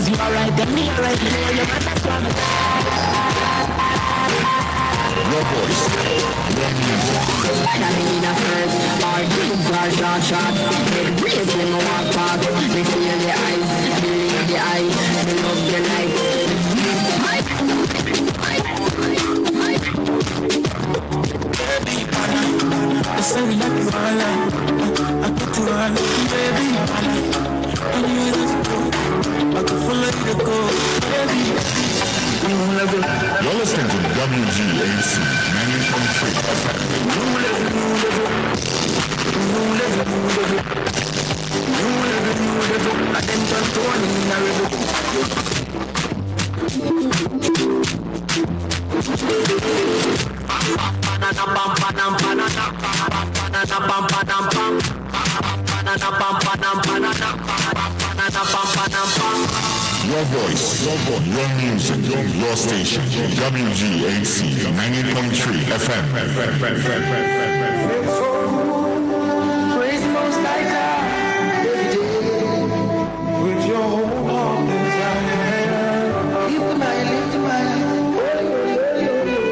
You alright, then me alright, you know you're not strong. Your voice, your music. Coming in a first, our dreams are short, short. Make breaks when we walk past. They feel the eyes, believe the eyes, they love the light. I say we like you all I put you all baby. And you just go, I can follow you to go, baby. You're listening to WGAC 90.3. Your voice, your music, your station, WGAC 90.3 FM. Praise the Most High God every day with your whole heart and desire. Lift the mind.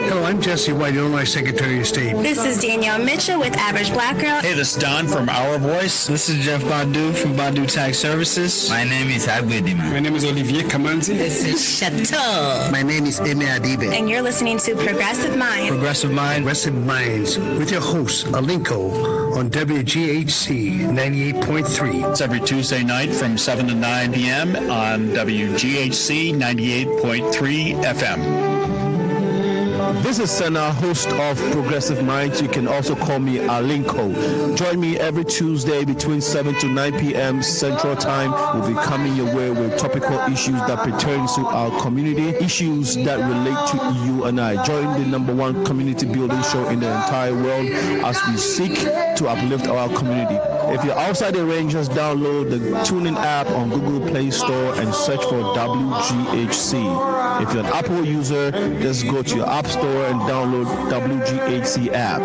Hello, I'm Jesse White, Illinois Secretary of State. This is Danielle Mitchell with Average Black Girl. Hey, this is Don from Our Voice. This is Jeff Badu from Badu Tax Services. My name is Agwedima. My name is Olivier Kamanzi. This is Chateau. My name is Eme Adibe. And you're listening to Progressive Mind. Progressive Mind. Progressive Minds with your host, Alinko, on WGHC 98.3. It's every Tuesday night from 7 to 9 p.m. on WGHC 98.3 FM. This is Senna, host of Progressive Minds. You can also call me Alinko. Join me every Tuesday between 7 to 9 p.m. Central Time. We'll be coming your way with topical issues that pertain to our community, issues that relate to you and I. Join the #1 community building show in the entire world as we seek to uplift our community. If you're outside the range, just download the TuneIn app on Google Play Store and search for WGHC. If you're an Apple user, just go to your App Store and download WGHC app.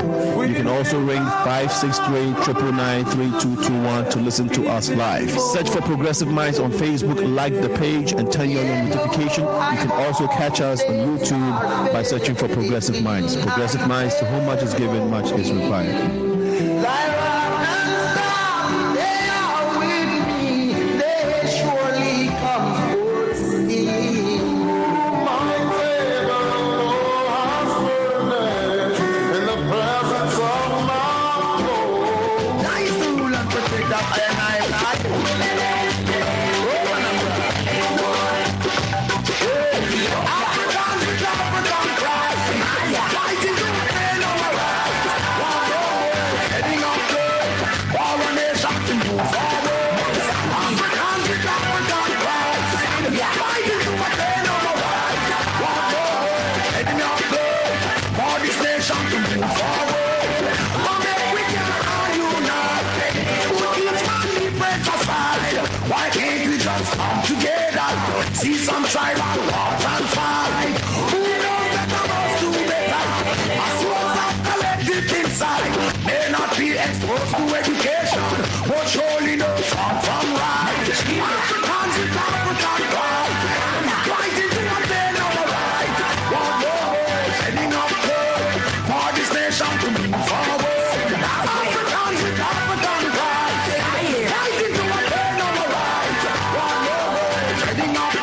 You can also ring 563-999-3221 to listen to us live. Search for Progressive Minds on Facebook, like the page, and turn on your notification. You can also catch us on YouTube by searching for Progressive Minds. Progressive Minds, to whom much is given, much is required. See some tribal walk and fight. Who knows that I must do better? As soon as collective inside may not be exposed to education, but surely know from right. Africans with African pride, fighting to obtain our right. One more heading up good for this nation to move forward. Africans with African pride, fighting to obtain our right. One more heading up.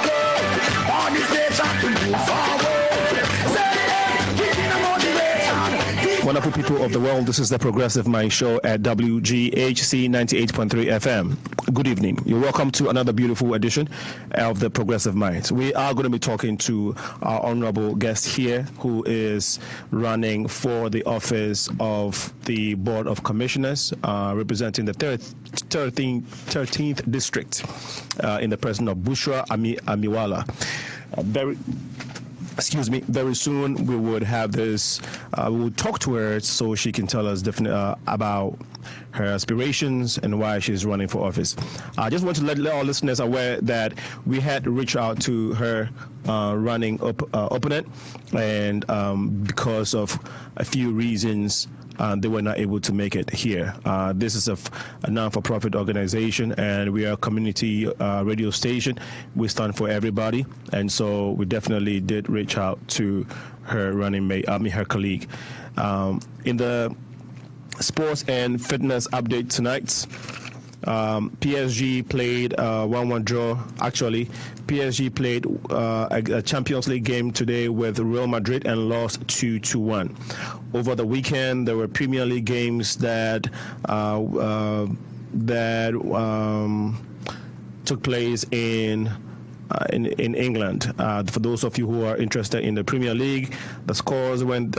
Wonderful people of the world, this is the Progressive Mind Show at WGHC 98.3 FM. Good evening. You're welcome to another beautiful edition of the Progressive Minds. We are going to be talking to our honorable guest here, who is running for the office of the Board of Commissioners, representing the 13th District in the person of Bushra Amiwala. Very soon we would have this, we will talk to her so she can tell us about her aspirations and why she's running for office. I just want to let our listeners aware that we had reached out to her running opponent, and because of a few reasons, they were not able to make it here. This is a non-for-profit organization, and we are a community radio station. We stand for everybody, and so we definitely did reach out to her running mate, her colleague. In the sports and fitness update tonight, PSG played a 1-1 draw. Actually, PSG played a Champions League game today with Real Madrid and lost 2-1. Over the weekend, there were Premier League games that took place in England. For those of you who are interested in the Premier League, the scores went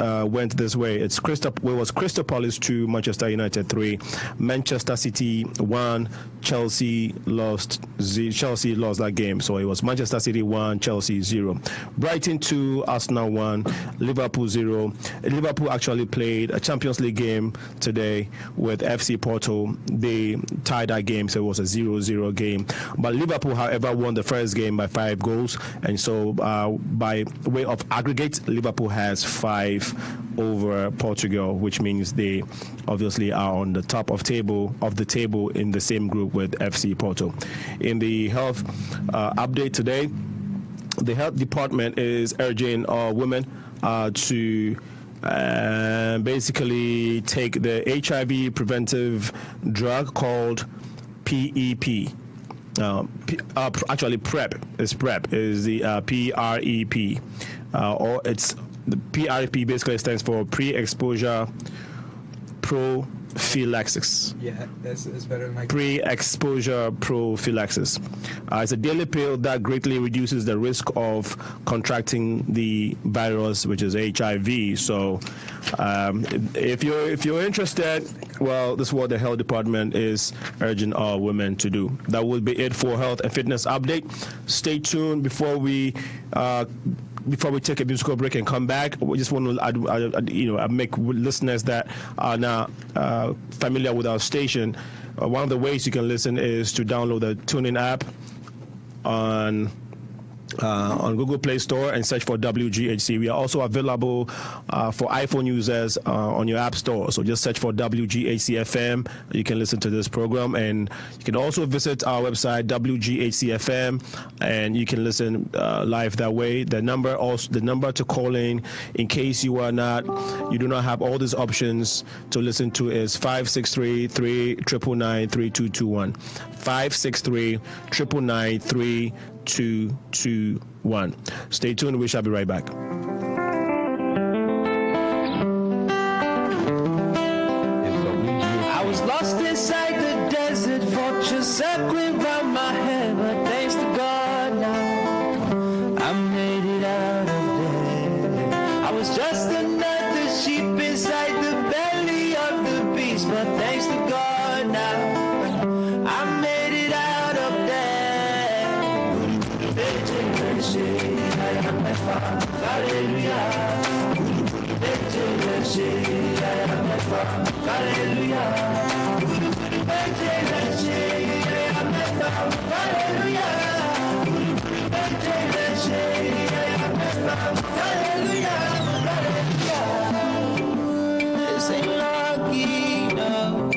this way. It was Crystal Palace 2, Manchester United 3, Manchester City 1, Chelsea lost that game. So it was Manchester City 1, Chelsea 0. Brighton 2, Arsenal 1, Liverpool 0. Liverpool actually played a Champions League game today with FC Porto. They tied that game, so it was a 0-0 game. But Liverpool, however, won the first game by 5 goals, and so by way of aggregate, Liverpool has 5 over Portugal, which means they obviously are on the top of the table in the same group with FC Porto. In the health update today, the health department is urging women to basically take the HIV preventive drug called PEP. Actually, PrEP is the PrEP, or it's the PrEP basically stands for pre-exposure prophylaxis. Yeah, that's better than my Pre-exposure prophylaxis. It's a daily pill that greatly reduces the risk of contracting the virus, which is HIV. So, if you're interested, well, this is what the health department is urging all women to do. That will be it for health and fitness update. Stay tuned before we take a musical break and come back. We just want to make listeners that are now familiar with our station. One of the ways you can listen is to download the TuneIn app on Google Play Store and search for WGHC. We are also available for iPhone users on your App Store. So just search for WGHC FM. You can listen to this program, and you can also visit our website WGHC FM, and you can listen live that way. The number to call in case you do not have all these options to listen to is 563-399-3221. 563-399-3221. Stay tuned. We shall be right back. I was lost inside the desert fortress, circling round my head, but thanks to God now I made it out of there. I was just another sheep inside the belly of the beast, but thanks to God now I made it out of there. Hallelujah. This ain't lucky, no.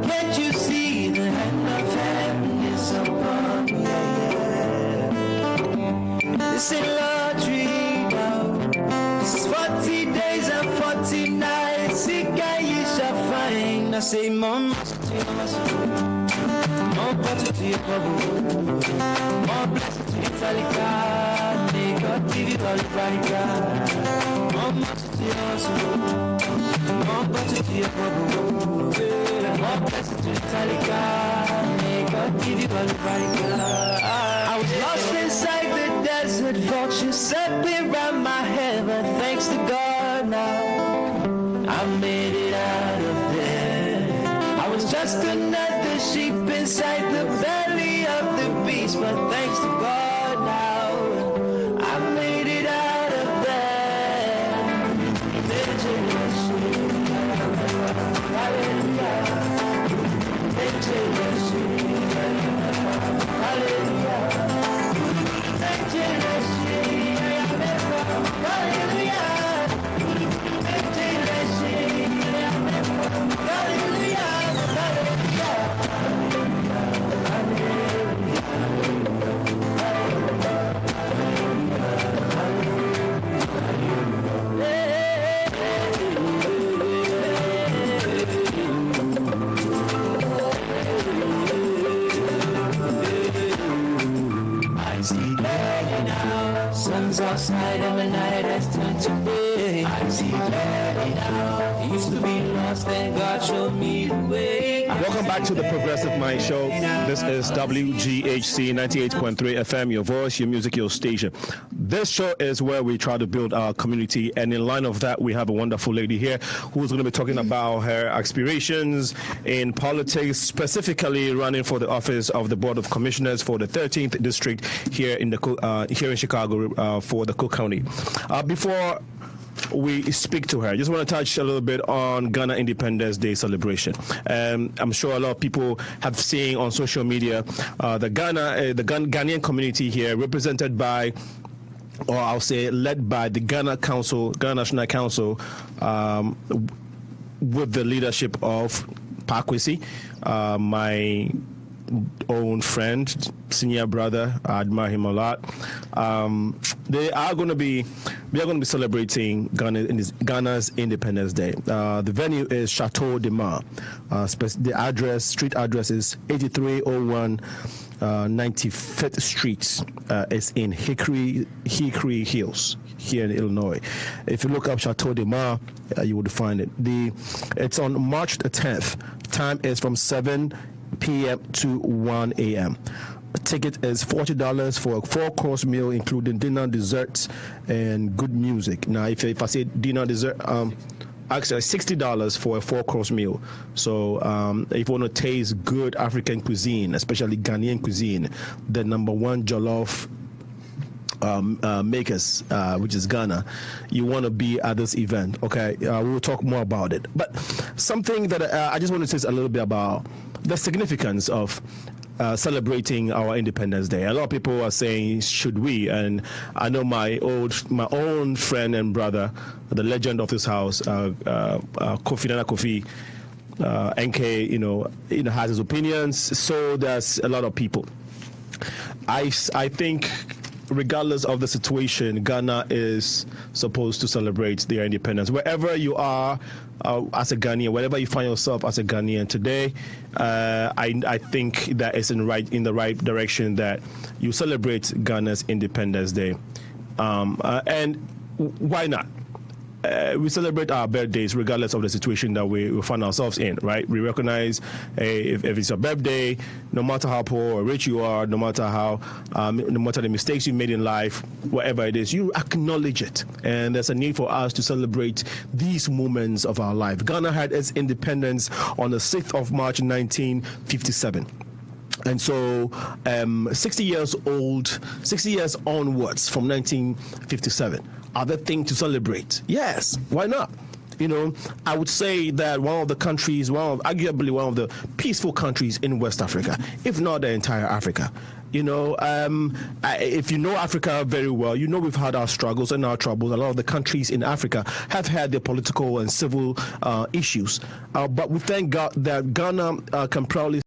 Can't you see the hand of happiness upon me? This ain't lottery, no. This is 40 days and 40 nights. Seek and ye shall find. I say, Mom, more butter to your bubble, more blessing to your talika. May God give you all the barika. More butter to your hustle, more butter to your bubble, more blessing to your talika. May God give you all the barika. I was lost inside the desert fortress, circling round my head, but thanks to God now I made it out of there. I was just another sheep inside the belly of the beast, but thanks to God now I made it out of there. Hallelujah. I see clearly now. Sun's outside and the night has turned to day. I see clearly now. Used to be lost and God showed me the way. Welcome back to the Progressive Mind Show. This is WGHC 98.3 FM, your voice, your music, your station. This show is where we try to build our community, and in line of that, we have a wonderful lady here who's going to be talking about her aspirations in politics, specifically running for the office of the Board of Commissioners for the 13th District here in Chicago for the Cook County. Before we speak to her, I just want to touch a little bit on Ghana Independence Day celebration. I'm sure a lot of people have seen on social media the Ghanaian community here, represented by, or I'll say led by the Ghana National Council, with the leadership of Pakwesi, my own friend, senior brother. I admire him a lot. We are going to be celebrating Ghana's Independence Day. The venue is Chateau de Mar. The street address is 8301 95th Street. It's in Hickory Hills here in Illinois. If you look up Chateau de Mar, you would find it. It's on March the 10th. Time is from 7 p.m. to 1 a.m. A ticket is $40 for a 4-course meal, including dinner, desserts, and good music. Now, if I say dinner, dessert, actually $60 for a 4-course meal. So if you want to taste good African cuisine, especially Ghanaian cuisine, the number one jollof makers, which is Ghana, you want to be at this event. Okay, we'll talk more about it. But something that I just want to say a little bit about the significance of celebrating our Independence Day. A lot of people are saying, should we? And I know my own friend and brother, the legend of this house, Nana Kofi, NK, has his opinions. So does a lot of people. I think, regardless of the situation, Ghana is supposed to celebrate their independence. Wherever you are as a Ghanaian, wherever you find yourself as a Ghanaian today, I think that it's in the right direction that you celebrate Ghana's Independence Day. And why not? We celebrate our birthdays regardless of the situation that we find ourselves in, right? We recognize if it's your birthday, no matter how poor or rich you are, no matter the mistakes you made in life, whatever it is, you acknowledge it. And there's a need for us to celebrate these moments of our life. Ghana had its independence on the 6th of March 1957. And so 60 years onwards from 1957, are there things to celebrate? Yes, why not? I would say that one of the countries, arguably one of the peaceful countries in West Africa, if not the entire Africa. If you know Africa very well, we've had our struggles and our troubles. A lot of the countries in Africa have had their political and civil issues. But we thank God that Ghana can proudly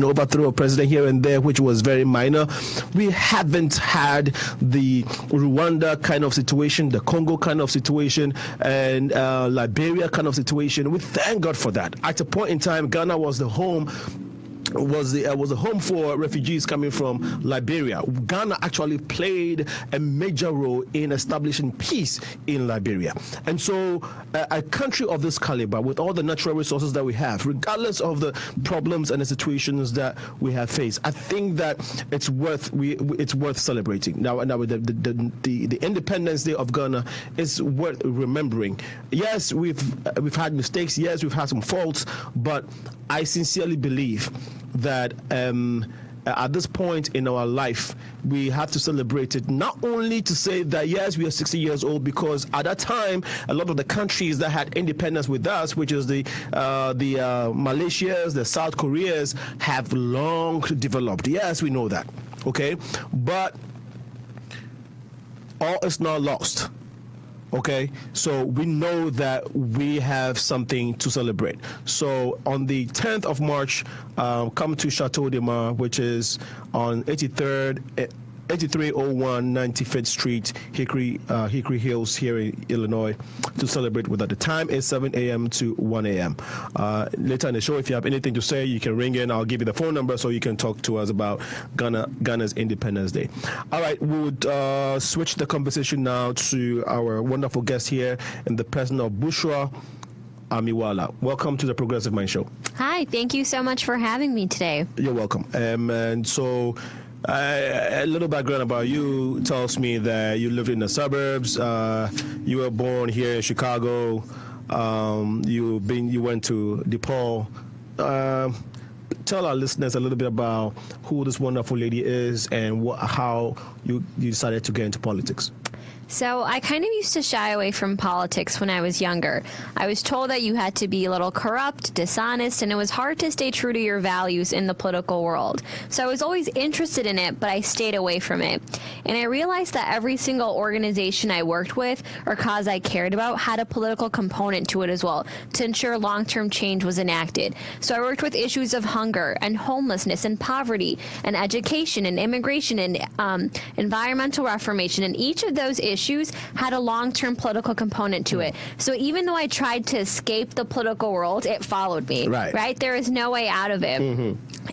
overthrow a president here and there, which was very minor. We haven't had the Rwanda kind of situation, the Congo kind of situation, and Liberia kind of situation. We thank God for that. At a point in time, Ghana was the home. Was a home for refugees coming from Liberia. Ghana actually played a major role in establishing peace in Liberia. And so a country of this caliber, with all the natural resources that we have, regardless of the problems and the situations that we have faced, I think that it's worth celebrating. Now the Independence Day of Ghana is worth remembering. Yes, we've had mistakes. Yes, we've had some faults, but I sincerely believe that at this point in our life, we have to celebrate it, not only to say that, yes, we are 60 years old, because at that time, a lot of the countries that had independence with us, which is the Malaysias, the South Koreas, have long developed. Yes, we know that, okay? But all is not lost. Okay, so we know that we have something to celebrate. So on the 10th of March, come to Chateau de Mar, which is on 83rd 8301 95th Street, Hickory Hills here in Illinois, to celebrate with us. The time is 7 a.m. to 1 a.m. Later in the show, if you have anything to say, you can ring in. I'll give you the phone number so you can talk to us about Ghana's Independence Day. All right, we would switch the conversation now to our wonderful guest here in the person of Bushra Amiwala. Welcome to the Progressive Mind Show. Hi, thank you so much for having me today. You're welcome. And so a little background about you tells me that you lived in the suburbs. You were born here in Chicago. You went to DePaul. Tell our listeners a little bit about who this wonderful lady is and how you decided to get into politics. So I kind of used to shy away from politics when I was younger. I was told that you had to be a little corrupt, dishonest, and it was hard to stay true to your values in the political world. So I was always interested in it, but I stayed away from it. And I realized that every single organization I worked with or cause I cared about had a political component to it as well, to ensure long-term change was enacted. So I worked with issues of hunger and homelessness and poverty and education and immigration and environmental reformation, and each of those issues had a long-term political component to it. So even though I tried to escape the political world, it followed me. Right? There is no way out of it.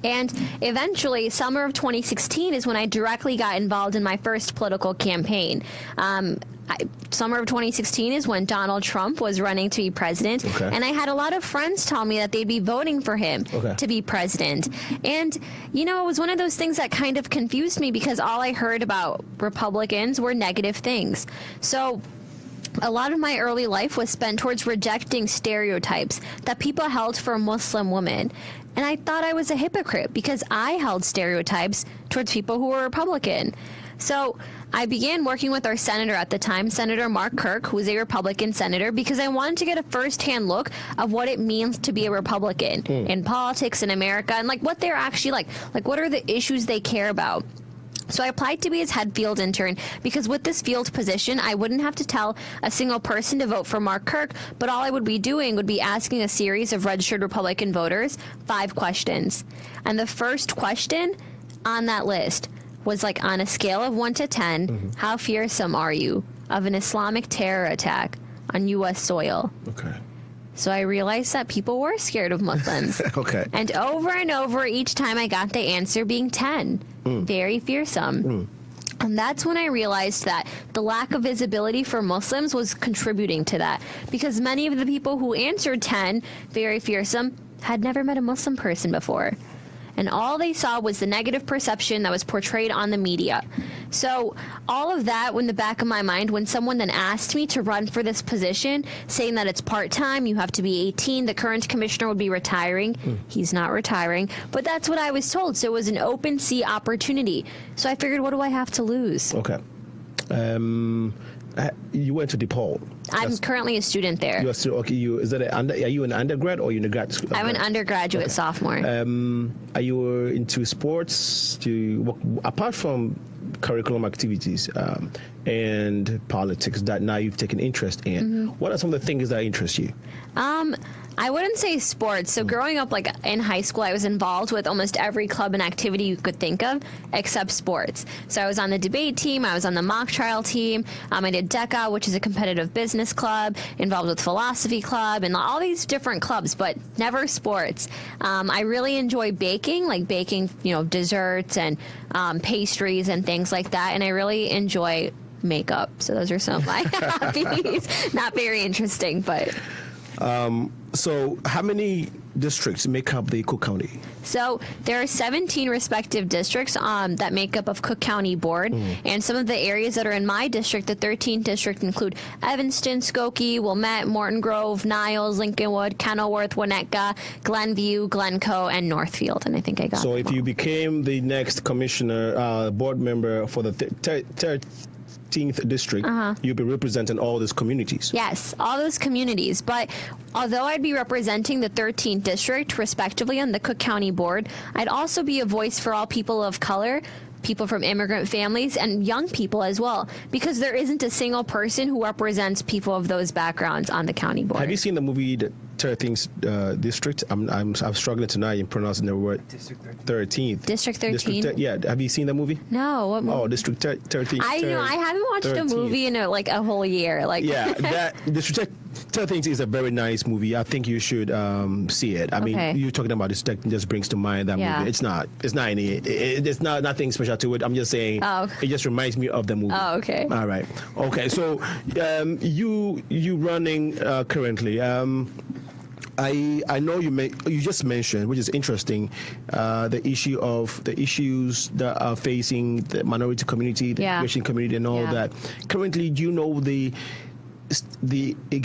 And eventually, summer of 2016 is when I directly got involved in my first political campaign. Summer of 2016 is when Donald Trump was running to be president, and I had a lot of friends tell me that they'd be voting for him to be president. And, you know, it was one of those things that kind of confused me because all I heard about Republicans were negative things. So a lot of my early life was spent towards rejecting stereotypes that people held for Muslim women. And I thought I was a hypocrite because I held stereotypes towards people who were Republican. So I began working with our senator at the time, Senator Mark Kirk, who was a Republican senator, because I wanted to get a first-hand look of what it means to be a Republican in politics in America and, like, what they're actually like what are the issues they care about. So I applied to be his head field intern because with this field position, I wouldn't have to tell a single person to vote for Mark Kirk, but all I would be doing would be asking a series of registered Republican voters 5 questions. And the first question on that list was, like, on a scale of 1 to 10, how fearsome are you of an Islamic terror attack on U.S. soil? So I realized that people were scared of Muslims. And over each time I got the answer being 10. Very fearsome. And that's when I realized that the lack of visibility for Muslims was contributing to that. Because many of the people who answered 10, very fearsome, had never met a Muslim person before. And all they saw was the negative perception that was portrayed on the media. So all of that in the back of my mind, when someone then asked me to run for this position, saying that it's part-time, you have to be 18, the current commissioner would be retiring. He's not retiring, but that's what I was told. So it was an open seat opportunity. So I figured, what do I have to lose? You went to DePaul. I'm currently a student there. You are still, are you an undergrad or you in a grad school? I'm an undergraduate sophomore. Are you into sports? Apart from curriculum activities and politics that now you've taken interest in, what are some of the things that interest you? I wouldn't say sports. So growing up, like, in high school, I was involved with almost every club and activity you could think of except sports. So I was on the debate team, I was on the mock trial team, I did DECA, which is a competitive business club, involved with philosophy club, and all these different clubs, but never sports. I really enjoy baking, desserts and pastries and things like that, and I really enjoy makeup. So those are some of my hobbies. Not very interesting, but... So how many districts make up the Cook County? So there are 17 respective districts that make up of Cook County Board. And some of the areas that are in my district, the 13th district, include Evanston, Skokie, Wilmette, Morton Grove, Niles, Lincolnwood, Kenilworth, Winnetka, Glenview, Glencoe, and Northfield. And I think I got So if you became the next commissioner, board member for the 13th district, you'll be representing all those communities. Yes, all those communities. But although I'd be representing the 13th district, respectively, on the Cook County Board, I'd also be a voice for all people of color, people from immigrant families, and young people as well, because there isn't a single person who represents people of those backgrounds on the county board. Have you seen the movie The 13th district. I'm struggling tonight in pronouncing the word 13th. District 13? Yeah. Have you seen the movie? No. What movie? Oh, District 13th. I haven't watched 13th. a movie in a whole year. Like Yeah, that District 13th is a very nice movie. I think you should see it. I mean, Okay. you're talking about District just brings to mind that Yeah. movie. It's not nothing special to it. I'm just saying it just reminds me of the movie. Oh, okay. All right. Okay. So you running currently. I know you just mentioned, which is interesting, the issues that are facing the minority community, the Asian community, and all that. Currently, do you know the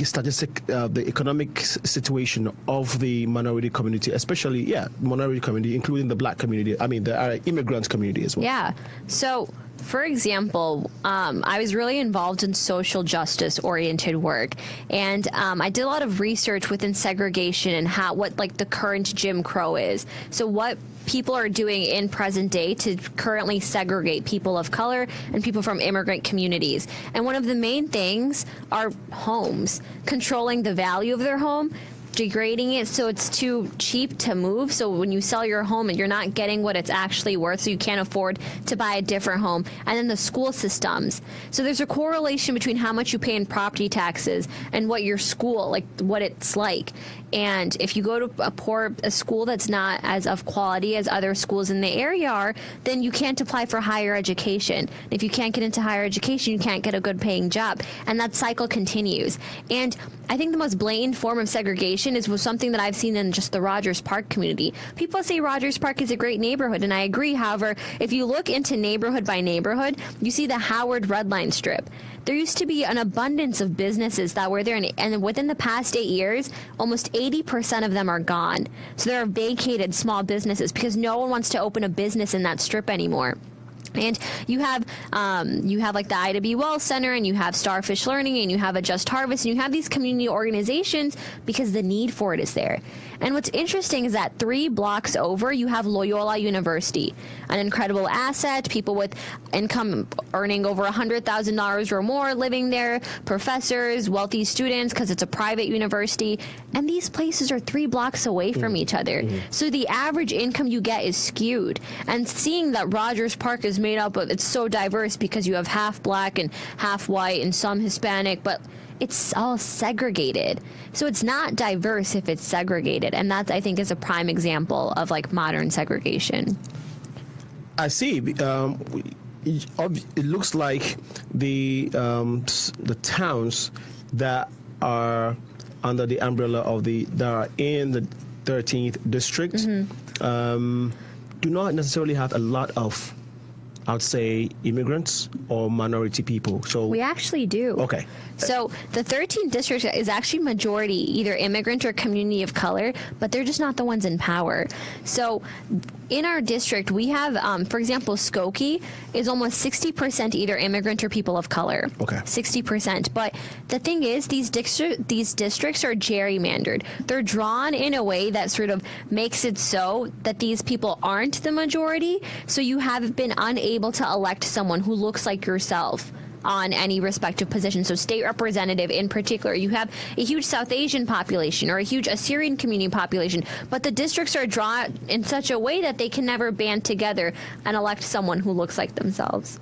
statistic, the economic situation of the minority community, especially minority community, including the black community? I mean, the immigrant community as well. Yeah. So, for example, I was really involved in social justice-oriented work, and I did a lot of research within segregation and what the current Jim Crow is. So, what people are doing in present day to currently segregate people of color and people from immigrant communities. And one of the main things are homes, controlling the value of their home, degrading it so it's too cheap to move. So when you sell your home, you're not getting what it's actually worth, so you can't afford to buy a different home. And then the school systems. So there's a correlation between how much you pay in property taxes and what your school, what it's like. And if you go to a school that's not as of quality as other schools in the area are, then you can't apply for higher education. If you can't get into higher education, you can't get a good paying job. And that cycle continues. And I think the most blatant form of segregation is something that I've seen in just the Rogers Park community. People say Rogers Park is a great neighborhood, and I agree. However, if you look into neighborhood by neighborhood, you see the Howard Red Line Strip. There used to be an abundance of businesses that were there, and within the past 8 years, almost 80% of them are gone. So there are vacated small businesses because no one wants to open a business in that strip anymore. And you have like the IW Wells Center, and you have Starfish Learning, and you have a Just Harvest, and you have these community organizations because the need for it is there. And what's interesting is that 3 blocks over, you have Loyola University, an incredible asset, people with income earning over $100,000 or more living there, professors, wealthy students, because it's a private university. And these places are 3 blocks away from each other. So the average income you get is skewed. And seeing that Rogers Park is made up of, it's so diverse because you have half black and half white and some Hispanic, but it's all segregated. So it's not diverse if it's segregated. And that, I think, is a prime example of modern segregation. I see. It looks like the towns that are under the umbrella of that are in the 13th district do not necessarily have a lot of, I would say, immigrants or minority people. So we actually do. Okay. So the 13th district is actually majority either immigrant or community of color, but they're just not the ones in power. So in our district, we have, for example, Skokie is almost 60% either immigrant or people of color. Okay. 60%. But the thing is, these districts are gerrymandered. They're drawn in a way that sort of makes it so that these people aren't the majority. So you have been unable to elect someone who looks like yourself on any respective position. So state representative in particular, you have a huge South Asian population or a huge Assyrian community population, but the districts are drawn in such a way that they can never band together and elect someone who looks like themselves.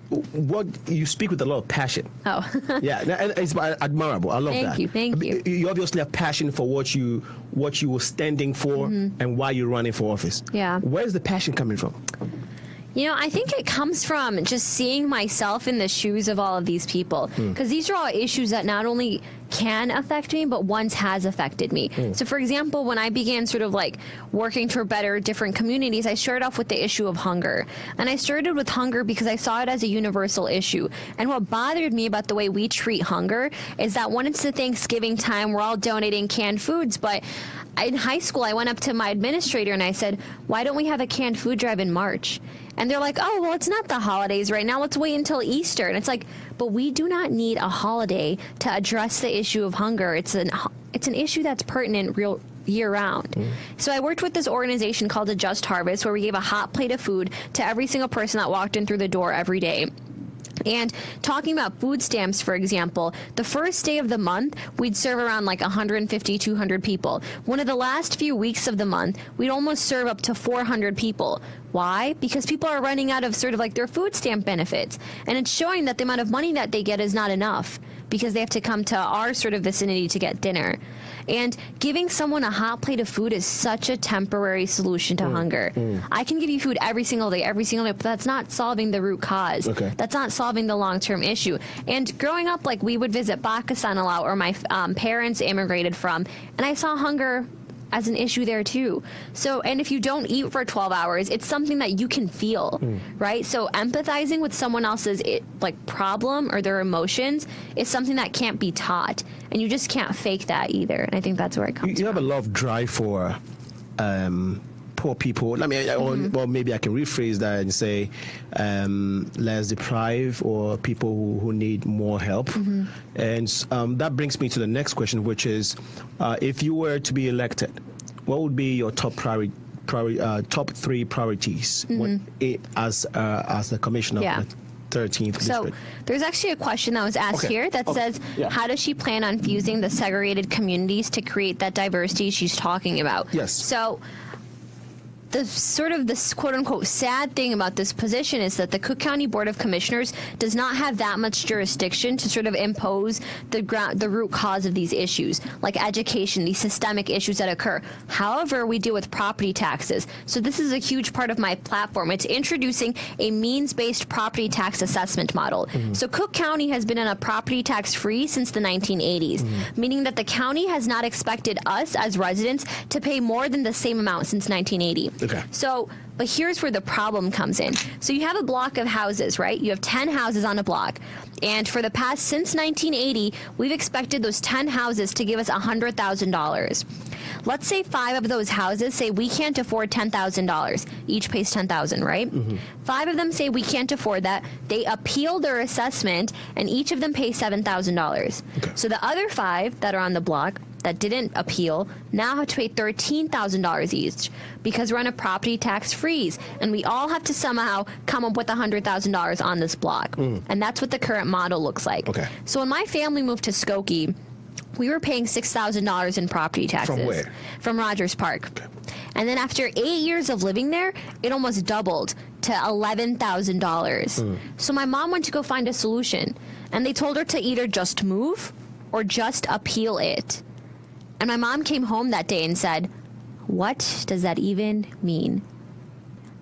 What you speak with a lot of passion. Oh. Yeah, and it's admirable. I love that. Thank you. You obviously have passion for what you were standing for and why you're running for office. Yeah. Where's the passion coming from? I think it comes from just seeing myself in the shoes of all of these people, because these are all issues that not only can affect me, but once has affected me. So, for example, when I began sort of working for better, different communities, I started off with the issue of hunger. And I started with hunger because I saw it as a universal issue. And what bothered me about the way we treat hunger is that when it's the Thanksgiving time, we're all donating canned foods, but in high school, I went up to my administrator and I said, why don't we have a canned food drive in March? And they're like, oh, well, it's not the holidays right now. Let's wait until Easter. And it's like, but we do not need a holiday to address the issue of hunger. It's an issue that's pertinent year-round. So I worked with this organization called the Just Harvest, where we gave a hot plate of food to every single person that walked in through the door every day. And talking about food stamps, for example, the first day of the month, we'd serve around like 150, 200 people. One of the last few weeks of the month, we'd almost serve up to 400 people. Why? Because people are running out of sort of like their food stamp benefits. And it's showing that the amount of money that they get is not enough because they have to come to our sort of vicinity to get dinner. And giving someone a hot plate of food is such a temporary solution to hunger. I can give you food every single day, but that's not solving the root cause. Okay. That's not solving the long-term issue. And growing up, like, we would visit Pakistan a lot, where my parents immigrated from, and I saw hunger as an issue there too. So, and if you don't eat for 12 hours, it's something that you can feel, right? So empathizing with someone else's problem or their emotions is something that can't be taught, and you just can't fake that either. And I think that's where it comes from. You have a lot of drive for poor people. I mean, or maybe I can rephrase that and say less deprived, or people who need more help. And that brings me to the next question, which is, if you were to be elected, what would be your top top 3 priorities as the commissioner of the 13th district? So there's actually a question that was asked here that says, how does she plan on fusing the segregated communities to create that diversity she's talking about? Yes. So the sort of this quote-unquote sad thing about this position is that the Cook County Board of Commissioners does not have that much jurisdiction to sort of impose the root cause of these issues, like education, these systemic issues that occur. However, we deal with property taxes. So this is a huge part of my platform. It's introducing a means-based property tax assessment model. So Cook County has been in a property tax free since the 1980s, meaning that the county has not expected us as residents to pay more than the same amount since 1980. Okay. So, but here's where the problem comes in. So you have a block of houses, right? You have 10 houses on a block. And for the past, since 1980, we've expected those 10 houses to give us $100,000. Let's say 5 of those houses say we can't afford $10,000. Each pays $10,000, right? 5 of them say we can't afford that. They appeal their assessment, and each of them pays $7,000. Okay. So the other 5 that are on the block that didn't appeal now have to pay $13,000 each, because we're on a property tax freeze, and we all have to somehow come up with $100,000 on this block. And that's what the current model looks like. Okay. So when my family moved to Skokie, we were paying $6,000 in property taxes. From where? From Rogers Park. Okay. And then after 8 years of living there, it almost doubled to $11,000. So my mom went to go find a solution, and they told her to either just move or just appeal it. And my mom came home that day and said, "What does that even mean?"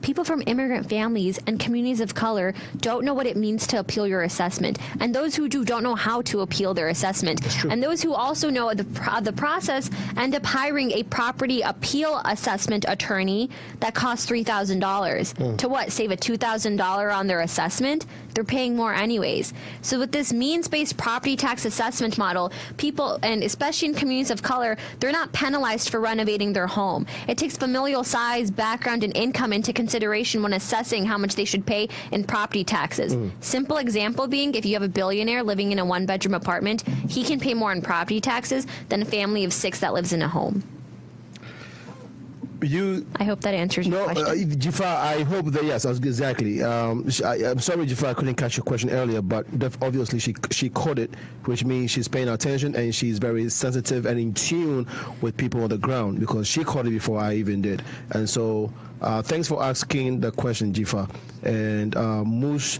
People from immigrant families and communities of color don't know what it means to appeal your assessment. And those who do don't know how to appeal their assessment. And those who also know the process end up hiring a property appeal assessment attorney that costs $3,000. To what? Save a $2,000 on their assessment? They're paying more anyways. So with this means-based property tax assessment model, people, and especially in communities of color, they're not penalized for renovating their home. It takes familial size, background, and income into consideration when assessing how much they should pay in property taxes. Simple example being, if you have a billionaire living in a 1-bedroom apartment, he can pay more in property taxes than a family of 6 that lives in a home. I hope that answers your question. Jafar, I hope that, yes, exactly. I'm sorry, Jafar, I couldn't catch your question earlier, but obviously she caught it, which means she's paying attention and she's very sensitive and in tune with people on the ground, because she caught it before I even did. And so thanks for asking the question, Jafar. And Mushfiq,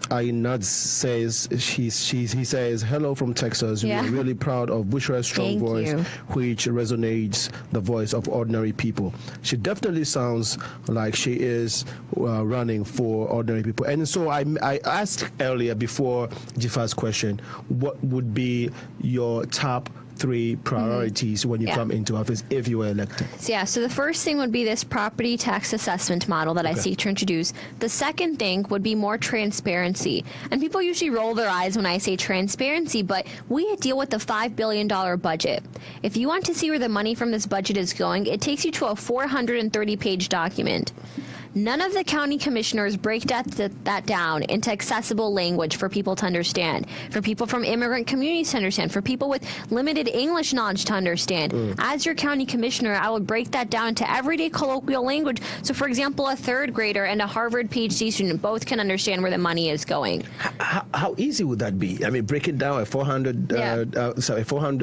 Ainad says, he says, "Hello from Texas. Yeah. We are really proud of Bushra's strong Thank voice, you. which resonates the voice of ordinary people." She definitely sounds like she is running for ordinary people. And so I asked earlier, before Jafar's question, what would be your top 3 priorities when you come into office if you were elected? So the first thing would be this property tax assessment model that I seek to introduce. The second thing would be more transparency. And people usually roll their eyes when I say transparency, but we deal with the $5 billion budget. If you want to see where the money from this budget is going, it takes you to a 430-page document. none of the county commissioners break that down into accessible language for people to understand, for people from immigrant communities to understand, for people with limited English knowledge to understand. As your county commissioner, I would break that down to everyday colloquial language. So, for example, a third grader and a Harvard PhD student both can understand where the money is going. How easy would that be? I mean, break it down a 400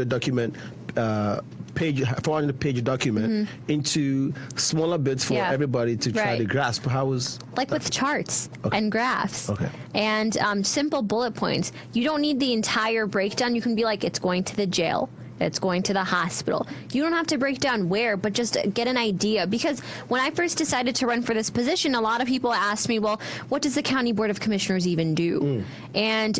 document. 400-page document into smaller bits for everybody to try to grasp. How is like with charts and graphs and simple bullet points. You don't need the entire breakdown. You can be like, it's going to the jail, it's going to the hospital. You don't have to break down where, but just get an idea. Because when I first decided to run for this position, a lot of people asked me, well, what does the County Board of Commissioners even do? And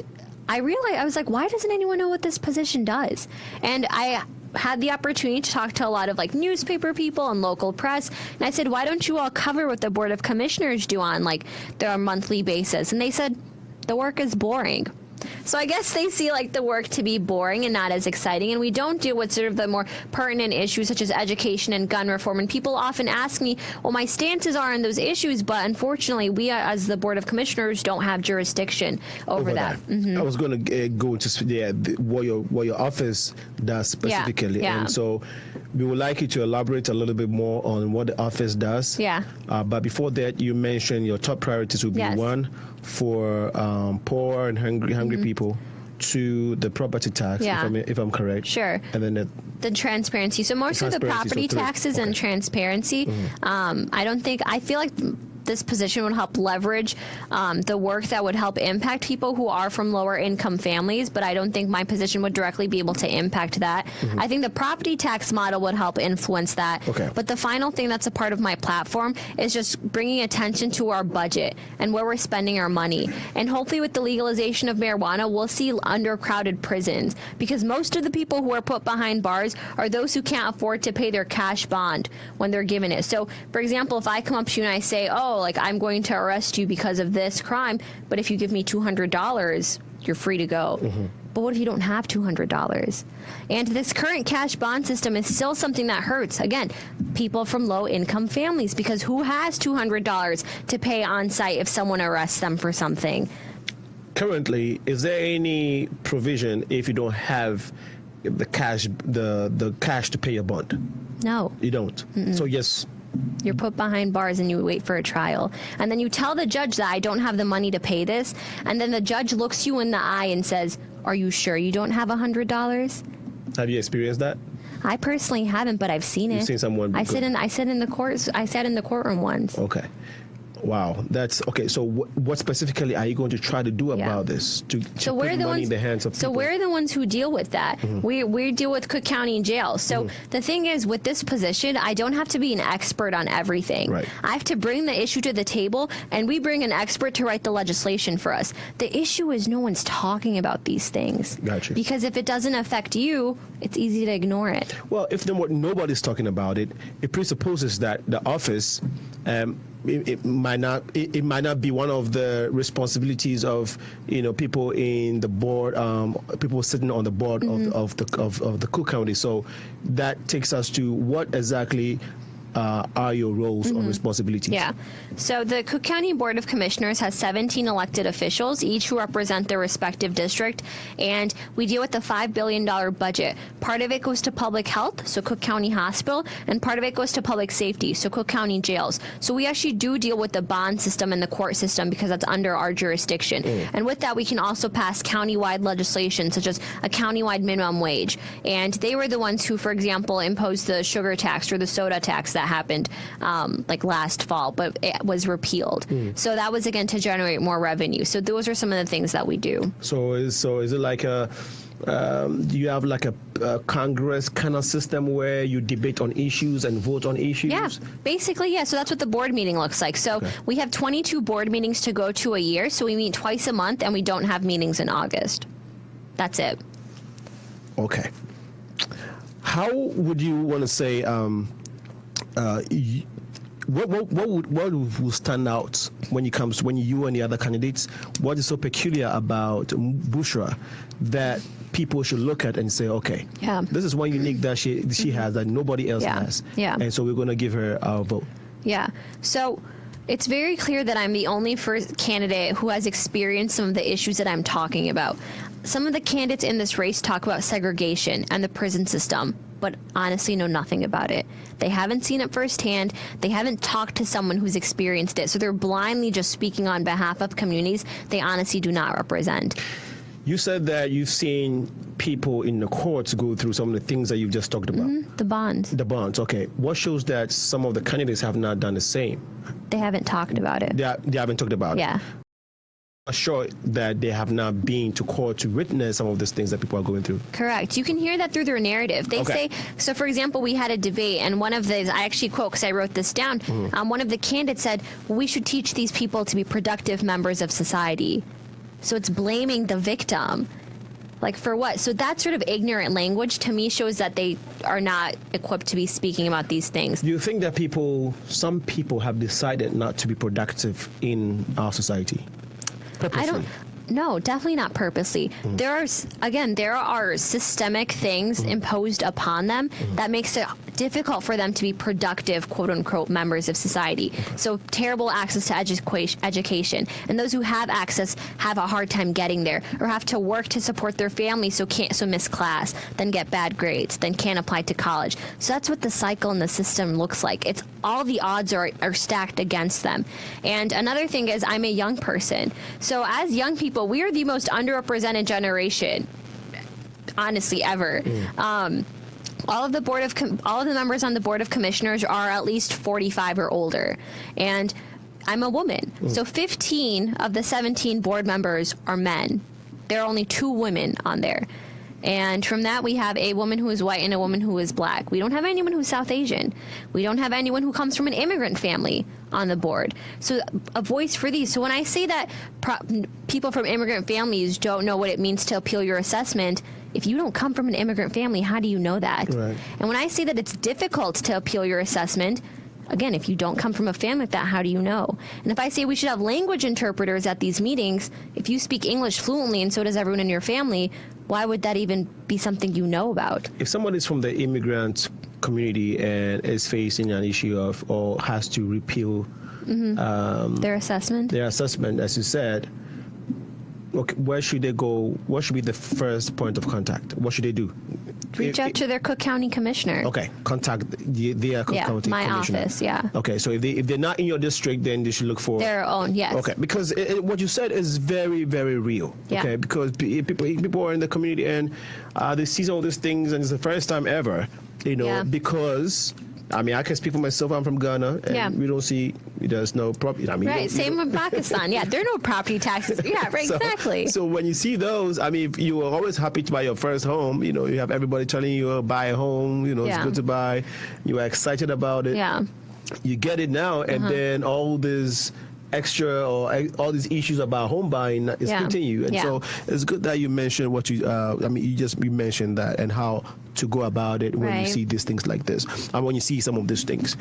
I realized, I was like, why doesn't anyone know what this position does? And I had the opportunity to talk to a lot of like newspaper people and local press, and I said, why don't you all cover what the Board of Commissioners do on like their monthly basis? And they said, the work is boring. So I guess they see like the work to be boring and not as exciting, and we don't deal with sort of the more pertinent issues such as education and gun reform. And people often ask me, well, my stances are on those issues, but unfortunately we as the Board of Commissioners don't have jurisdiction over that. I was going to go into what your office does specifically, and so we would like you to elaborate a little bit more on what the office does. But before that, you mentioned your top priorities would be one, for poor and hungry people, to the property tax, if I'm correct. Sure. And then the transparency. So mostly the property taxes and transparency. I feel like this position would help leverage the work that would help impact people who are from lower income families, but I don't think my position would directly be able to impact that. I think the property tax model would help influence that. But the final thing that's a part of my platform is just bringing attention to our budget and where we're spending our money. And hopefully with the legalization of marijuana, we'll see undercrowded prisons, because most of the people who are put behind bars are those who can't afford to pay their cash bond when they're given it. So, for example, if I come up to you and I say, oh, like I'm going to arrest you because of this crime, but if you give me $200, you're free to go. But what if you don't have $200? And this current cash bond system is still something that hurts, again, people from low income families, because who has $200 to pay on site if someone arrests them for something? Currently, is there any provision if you don't have the cash to pay your bond? No. You don't. So yes, you're put behind bars and you wait for a trial. And then you tell the judge that I don't have the money to pay this. And then the judge looks you in the eye and says, are you sure you don't have $100? Have you experienced that? I personally haven't, but I've seen it. You've seen someone? I sat in the courtroom once. Okay. Wow, that's okay. So, what specifically are you going to try to do about this to put money in the hands of people? So we're the ones who deal with that. We deal with Cook County Jail. So the thing is, with this position, I don't have to be an expert on everything. I have to bring the issue to the table, and we bring an expert to write the legislation for us. The issue is no one's talking about these things. Gotcha. Because if it doesn't affect you, it's easy to ignore it. Well, if nobody's talking about it, it presupposes that the office. It might not be one of the responsibilities of people in the board, people sitting on the board of the Cook County. So that takes us to what exactly are your roles or responsibilities? Yeah. So the Cook County Board of Commissioners has 17 elected officials, each who represent their respective district, and we deal with the $5 billion budget. Part of it goes to public health, so Cook County Hospital, and part of it goes to public safety, so Cook County Jails. So we actually do deal with the bond system and the court system because that's under our jurisdiction. And with that, we can also pass countywide legislation, such as a countywide minimum wage. And they were the ones who, for example, imposed the sugar tax or the soda tax that happened like last fall, but it was repealed. So that was, again, to generate more revenue. So those are some of the things that we do. So is it like do you have like a Congress kind of system where you debate on issues and vote on issues? Yeah, basically, yeah. So that's what the board meeting looks like. So we have 22 board meetings to go to a year. So we meet twice a month, and we don't have meetings in August. That's it. Okay. How would you want to say, what will stand out when you and the other candidates? What is so peculiar about Bushra that people should look at and say, okay, this is one unique that she has that nobody else has, and so we're going to give her our vote? Yeah. So It's very clear that I'm the only first candidate who has experienced some of the issues that I'm talking about. Some of the candidates in this race talk about segregation and the prison system, but honestly know nothing about it. They haven't seen it firsthand. They haven't talked to someone who's experienced it. So they're blindly just speaking on behalf of communities they honestly do not represent. You said that you've seen people in the courts go through some of the things that you've just talked about. The bonds. The bonds, okay. What shows that some of the candidates have not done the same? They haven't talked about it. They haven't talked about it. Yeah. I'm sure that they have not been to court to witness some of these things that people are going through. Correct. You can hear that through their narrative. They say, so for example, we had a debate, and one of the, I actually quote because I wrote this down, one of the candidates said, well, we should teach these people to be productive members of society. So it's blaming the victim. Like, for what? So that sort of ignorant language to me shows that they are not equipped to be speaking about these things. Do you think that some people have decided not to be productive in our society? Purposely? No, definitely not purposely. There are systemic things imposed upon them that makes it difficult for them to be productive, quote unquote, members of society. So terrible access to education, and those who have access have a hard time getting there, or have to work to support their family, so miss class, then get bad grades, then can't apply to college. So that's what the cycle in the system looks like. It's all the odds are stacked against them. And another thing is, I'm a young person, so as young people, we are the most underrepresented generation, honestly, ever. All of the members on the Board of Commissioners are at least 45 or older, and I'm a woman. So 15 of the 17 board members are men. There are only 2 women on there. And from that, we have a woman who is white and a woman who is black. We don't have anyone who's South Asian. We don't have anyone who comes from an immigrant family on the board. So a voice for these. So when I say that people from immigrant families don't know what it means to appeal your assessment, if you don't come from an immigrant family, how do you know that? Right. And when I say that it's difficult to appeal your assessment, again, if you don't come from a family like that, how do you know? And if I say we should have language interpreters at these meetings, if you speak English fluently and so does everyone in your family, why would that even be something you know about? If someone is from the immigrant community and is facing an issue of, or has to repeal their assessment, as you said, okay, where should they go? What should be the first point of contact? What should they do? Reach out to their Cook County Commissioner. Okay, contact their Cook County my Commissioner. office, yeah. Okay, so if they're not in your district, then they should look for their own, yes. Okay, because what you said is very, very real. Yeah. Okay, because people are in the community and they see all these things, and it's the first time ever, because. I mean, I can speak for myself. I'm from Ghana, and we don't see, there's no property. I mean, right, same with Pakistan. Yeah, there are no property taxes. Yeah, right, exactly. So when you see those, I mean, you are always happy to buy your first home. You know, you have everybody telling you buy a home. You know, it's good to buy. You are excited about it. Yeah. You get it now, and then all this extra or all these issues about home buying is continue. And so it's good that you mentioned what you, you mentioned that and how to go about it when you see these things like this, and when you see some of these things.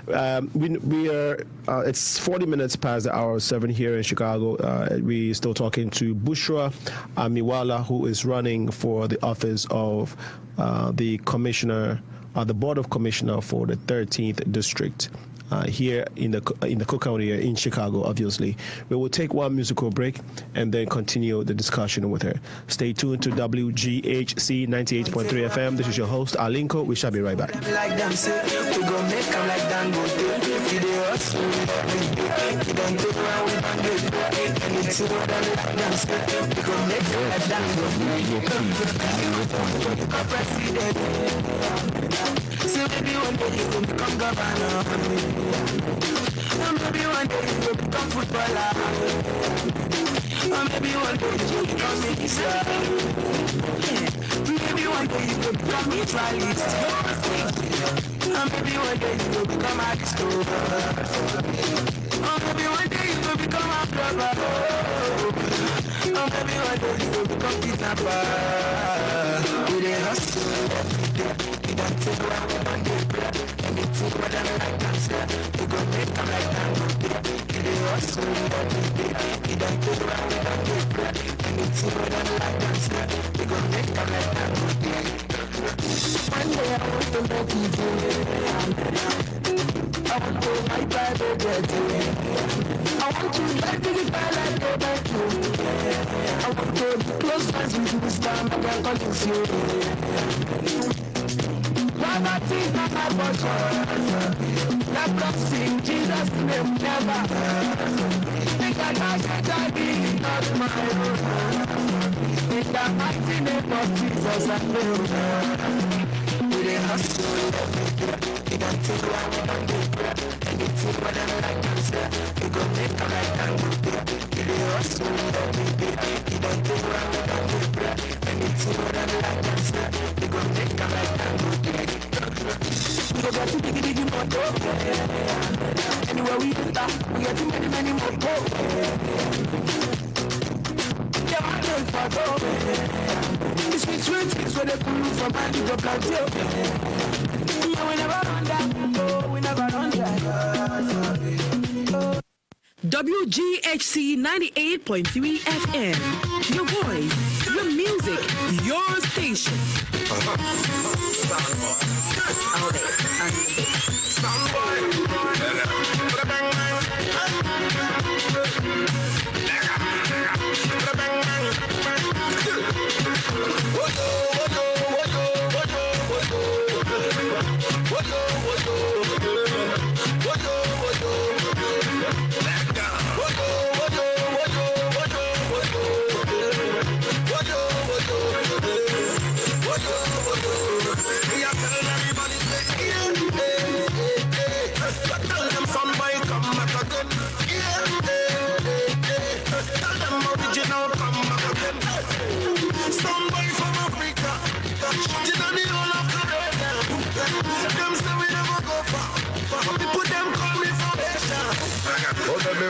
We are, it's 40 minutes past the hour 7 here in Chicago. We're still talking to Bushra Amiwala, who is running for the office of the commissioner, the Board of Commissioner for the 13th District. Here in the Cook County in Chicago, obviously. We will take one musical break and then continue the discussion with her. Stay tuned to WGHC 98.3 FM. This is your host, Alinko. We shall be right back. So maybe one day you will become governor. Or maybe one day you will become footballer. Or maybe one day you will become minister. Maybe one day you will become neutralist. Or maybe one day you will become aristocrat. Or maybe one day you will become a brother. Or maybe one day you will become kidnapper. With a hustle. You don't take what we don't get, and you take what I like dancer. You go make them like that. You do hustle, you don't take what we don't get, and you take what I like dancer. You go make them like that. One day I want to make you do it. I want to buy private jet. I want to like the fly like go back to. I want to be close friends with Mr. Mega Collins. Poverty is not my portion. That comes in Jesus' name never. Think I can't get I be not my own. In the mighty name of Jesus I pray. We dey hustle, we don't take one, we don't do prayer. Anything what I like to say, we go make a right and good day. We dey hustle, we don't take one, we don't do prayer. Anything what I like to say, we go make a right and good day. We go get to biggie moto. Anywhere we enter, we get to many moto. Yeah, I don't follow. It's sweet things where they pull from my little plantation. Yeah, we never run down. Oh, we never run down. WGHC 98.3 FM. Your voice, your music, your station.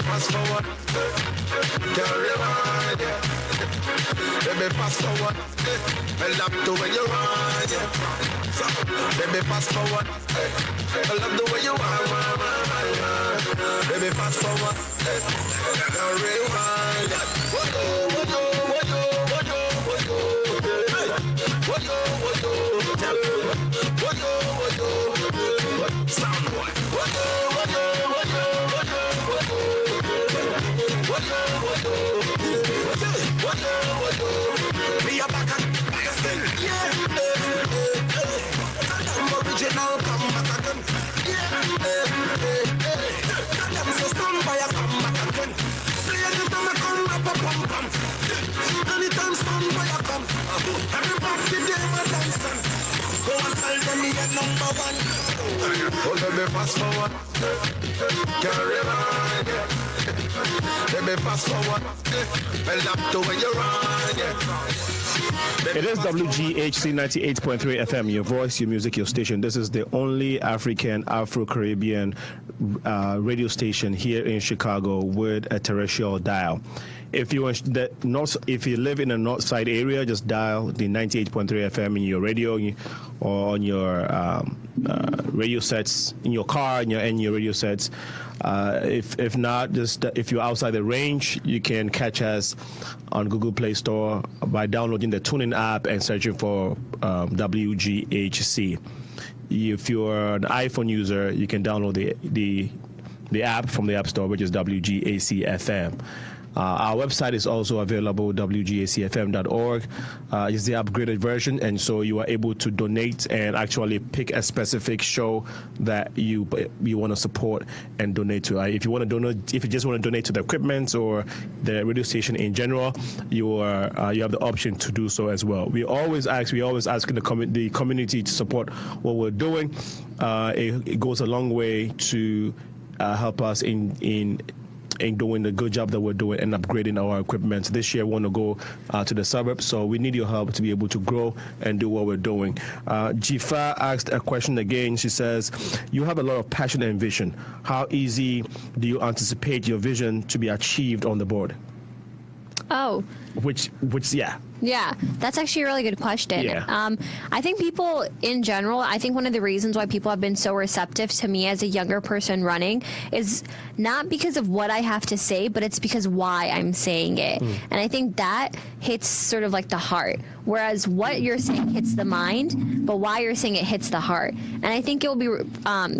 Fast forward, carry on, yeah. Baby, fast forward, I love the way you run, yeah. So, baby, fast forward, I love the way you run. Baby, fast forward, carry on, yeah. Sound boy. Me a back and thing, yeah. Original come back again, yeah. Them so stand by us come back again. Play it till me come up a pum pum. Anytime stand by us come. Everybody day my dancing. Go and tell them me a number one. Hold on me fast forward, carry on, yeah. Let me fast forward, I love the way you run, yeah. It is WGHC 98.3 FM, your voice, your music, your station. This is the only African, Afro-Caribbean radio station here in Chicago with a terrestrial dial. If you live in a north side area, just dial the 98.3 FM in your radio or on your radio sets in your car and your radio sets. If not, just if you're outside the range, you can catch us on Google Play Store by downloading the TuneIn app and searching for WGHC. If you're an iPhone user, you can download the app from the App Store, which is WGAC FM. Our website is also available, wgacfm.org. It's the upgraded version, and so you are able to donate and actually pick a specific show that you want to support and donate to. If you want to donate, if you just want to donate to the equipment or the radio station in general, you have the option to do so as well. We always ask the community to support what we're doing. It goes a long way to help us in doing the good job that we're doing and upgrading our equipment. This year, we want to go to the suburbs, so we need your help to be able to grow and do what we're doing. Jifa asked a question again. She says, you have a lot of passion and vision. How easy do you anticipate your vision to be achieved on the board? Oh. Which, yeah. Yeah, that's actually a really good question. Yeah. I think people in general, I think one of the reasons why people have been so receptive to me as a younger person running is not because of what I have to say, but it's because why I'm saying it. And I think that hits sort of like the heart. Whereas what you're saying hits the mind, but why you're saying it hits the heart. And I think it will be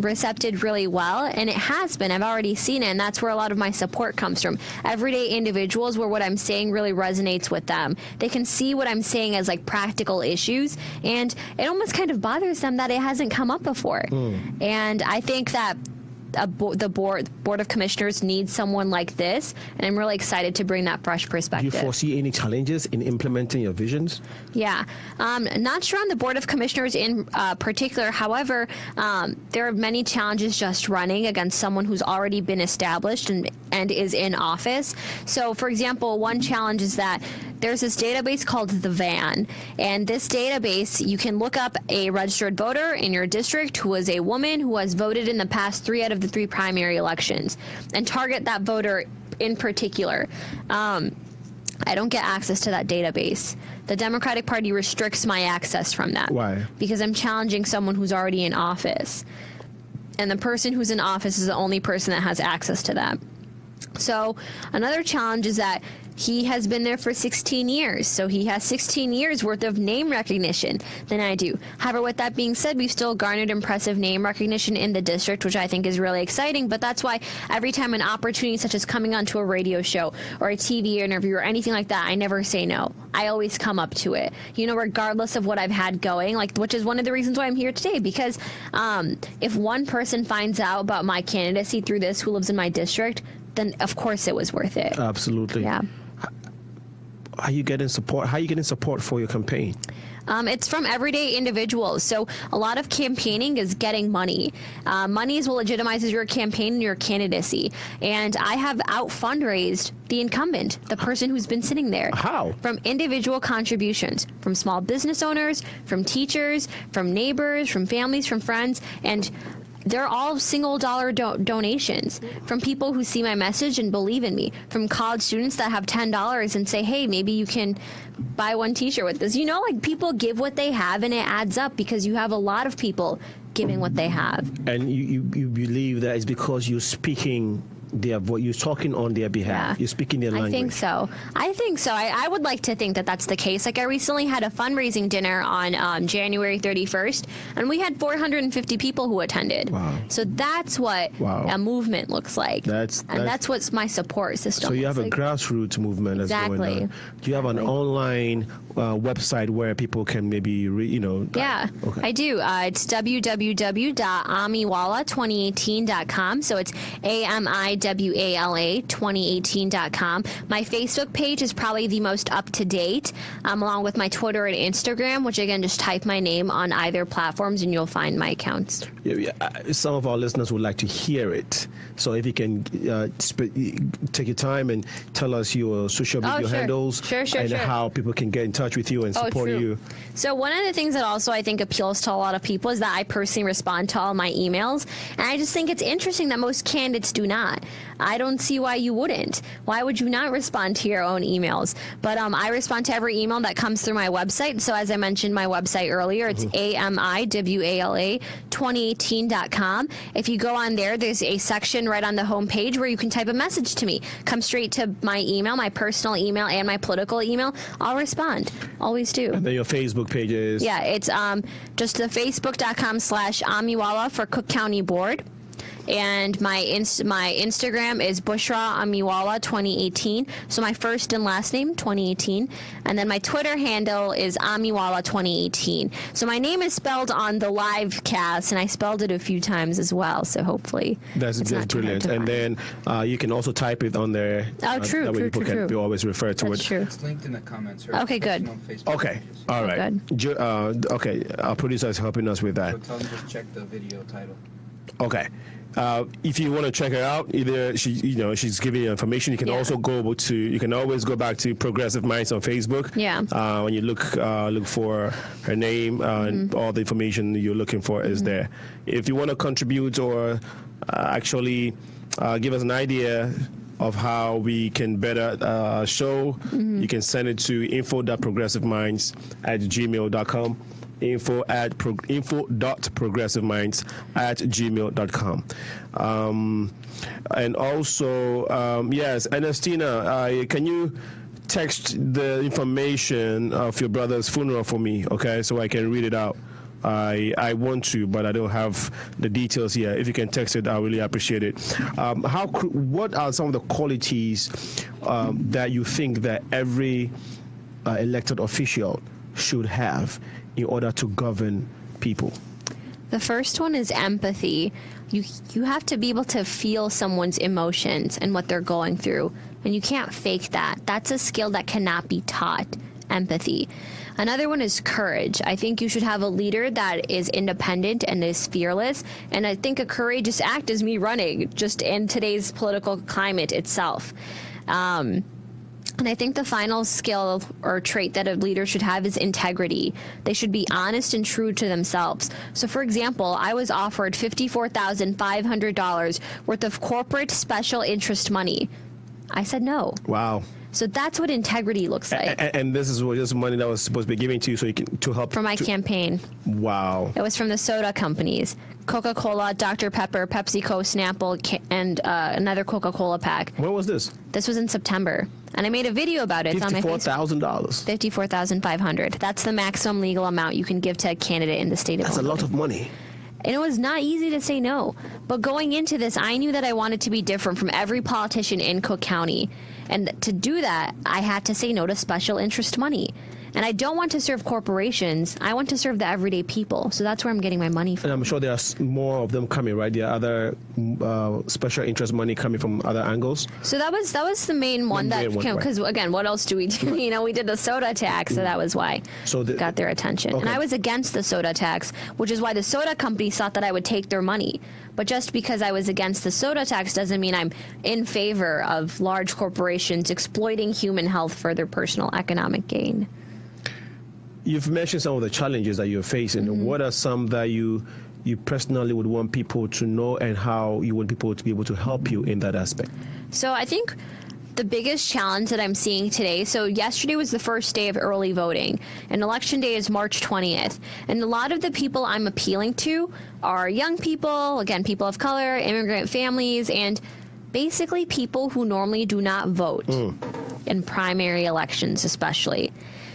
recepted really well, and it has been. I've already seen it, and that's where a lot of my support comes from. Everyday individuals where what I'm saying really resonates with them. They can see what I'm saying as like practical issues, and it almost kind of bothers them that it hasn't come up before. And I think that the board of commissioners needs someone like this, and I'm really excited to bring that fresh Do perspective. you foresee any challenges in implementing your visions? Yeah, not sure on the board of commissioners in particular. However, there are many challenges just running against someone who's already been established and is in office. So, for example, one challenge is that there's this database called the VAN, and this database, you can look up a registered voter in your district who is a woman who has voted in the past 3 out of the 3 primary elections and target that voter in particular. I don't get access to that database. The Democratic Party restricts my access from that. Why? Because I'm challenging someone who's already in office. And the person who's in office is the only person that has access to that. So another challenge is that he has been there for 16 years, so he has 16 years worth of name recognition than I do. However, with that being said, we've still garnered impressive name recognition in the district, which I think is really exciting, but that's why every time an opportunity such as coming onto a radio show or a TV interview or anything like that, I never say no. I always come up to it, regardless of what I've had going, which is one of the reasons why I'm here today, because if one person finds out about my candidacy through this who lives in my district, then of course it was worth it. Absolutely. Yeah. Are you getting support? How are you getting support for your campaign? It's from everyday individuals. So a lot of campaigning is getting money. Money is what legitimizes your campaign and your candidacy. And I have out fundraised the incumbent, the person who's been sitting there. How? From individual contributions, from small business owners, from teachers, from neighbors, from families, from friends, and they're all single dollar donations from people who see my message and believe in me, from college students that have $10 and say, hey, maybe you can buy one t-shirt with this. People give what they have, and it adds up because you have a lot of people giving what they have. And you believe that it's because you're speaking their voice, you're talking on their behalf, you're speaking their language. I think so. I would like to think that that's the case. I recently had a fundraising dinner on January 31st, and we had 450 people who attended. Wow. So that's what a movement looks like. That's what my support system So you have looks a grassroots movement that's going on. Do you have an online website where people can maybe Yeah, okay. I do. It's www.amiwala2018.com. So it's AMIWALA2018.com. My Facebook page is probably the most up to date, along with my Twitter and Instagram, which again, just type my name on either platforms and you'll find my accounts. Some of our listeners would like to hear it. So if you can take your time and tell us your social media handles and how people can get in touch with you and support you. So one of the things that also I think appeals to a lot of people is that I personally respond to all my emails, and I just think it's interesting that most candidates do not. I don't see why you wouldn't. Why would you not respond to your own emails? But I respond to every email that comes through my website. So as I mentioned my website earlier, it's AMIWALA2018.com. If you go on there, there's a section right on the homepage where you can type a message to me. Come straight to my email, my personal email, and my political email. I'll respond. Always do. And then your Facebook page is? Yeah, it's just the facebook.com/Amiwala for Cook County Board. And my Instagram is Bushra Amiwala 2018. So my first and last name, 2018. And then my Twitter handle is Amiwala 2018. So my name is spelled on the live cast, and I spelled it a few times as well. So hopefully that's brilliant. And then you can also type it on there. True. That way people can always refer to that's it. True. It's linked in the comments. Okay, good. Okay, all right. Good. Okay, our producer is helping us with that. So tell them just check the video title. Okay. If you want to check her out, either she's giving you information. You can also you can always go back to Progressive Minds on Facebook. Yeah. When you look for her name, and all the information you're looking for is there. If you want to contribute or actually give us an idea of how we can better show, you can send it to info.progressiveminds@gmail.com. info.progressiveminds@gmail.com. And also, yes, Ernestina, can you text the information of your brother's funeral for me, okay, so I can read it out? I want to, but I don't have the details here. If you can text it, I really appreciate it. What are some of the qualities that you think that every elected official should have in order to govern people? The first one is empathy. You have to be able to feel someone's emotions and what they're going through, and you can't fake that. That's a skill that cannot be taught, empathy. Another one is courage. I think you should have a leader that is independent and is fearless, and I think a courageous act is me running, just in today's political climate itself. And I think the final skill or trait that a leader should have is integrity. They should be honest and true to themselves. So, for example, I was offered $54,500 worth of corporate special interest money. I said no. Wow. So that's what integrity looks like. And this is just money that was supposed to be given to you so you can to help for my campaign. Wow. It was from the soda companies: Coca-Cola, Dr. Pepper, PepsiCo, Snapple, and another Coca-Cola pack. When was this? This was in September, and I made a video about it. It's on my $54,000. $54,500. That's the maximum legal amount you can give to a candidate in the state of Illinois. That's a lot of money. And it was not easy to say no. But going into this, I knew that I wanted to be different from every politician in Cook County. And to do that, I had to say no to special interest money. And I don't want to serve corporations. I want to serve the everyday people. So that's where I'm getting my money from. And I'm sure there are more of them coming, right? There are other special interest money coming from other angles. So that was the main one because again, what else do we do? You know, we did the soda tax, so that was why got their attention. Okay. And I was against the soda tax, which is why the soda companies thought that I would take their money. But just because I was against the soda tax doesn't mean I'm in favor of large corporations exploiting human health for their personal economic gain. You've mentioned some of the challenges that you're facing. Mm-hmm. What are some that you personally would want people to know, and how you want people to be able to help you in that aspect? So I think the biggest challenge that I'm seeing today, so yesterday was the first day of early voting, and election day is March 20th. And a lot of the people I'm appealing to are young people, again, people of color, immigrant families, and basically people who normally do not vote in primary elections especially.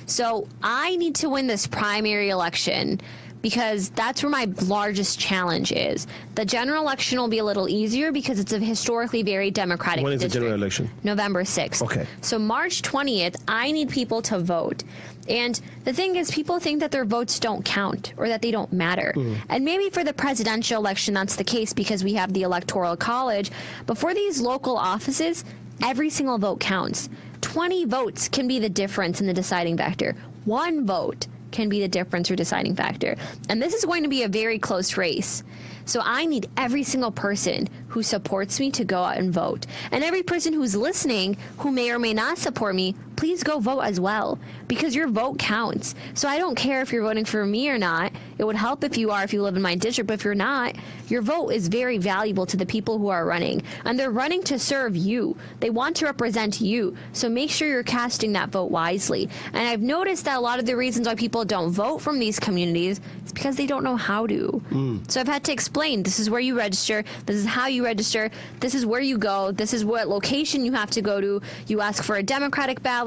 So I need to win this primary election because that's where my largest challenge is. The general election will be a little easier because it's a historically very democratic When is district. the general election? November 6th. Okay. So March 20th, I need people to vote. And the thing is, people think that their votes don't count or that they don't matter. And maybe for the presidential election, that's the case because we have the Electoral College. But for these local offices, every single vote counts. 20 votes can be the difference in the deciding factor. 1 vote can be the difference or deciding factor. And this is going to be a very close race. So I need every single person who supports me to go out and vote. And every person who's listening who may or may not support me, please go vote as well, because your vote counts. So I don't care if you're voting for me or not. It would help if you are, if you live in my district, but if you're not, your vote is very valuable to the people who are running. And they're running to serve you. They want to represent you. So make sure you're casting that vote wisely. And I've noticed that a lot of the reasons why people don't vote from these communities is because they don't know how to. So I've had to explain, this is where you register, this is how you register, this is where you go, this is what location you have to go to, you ask for a Democratic ballot,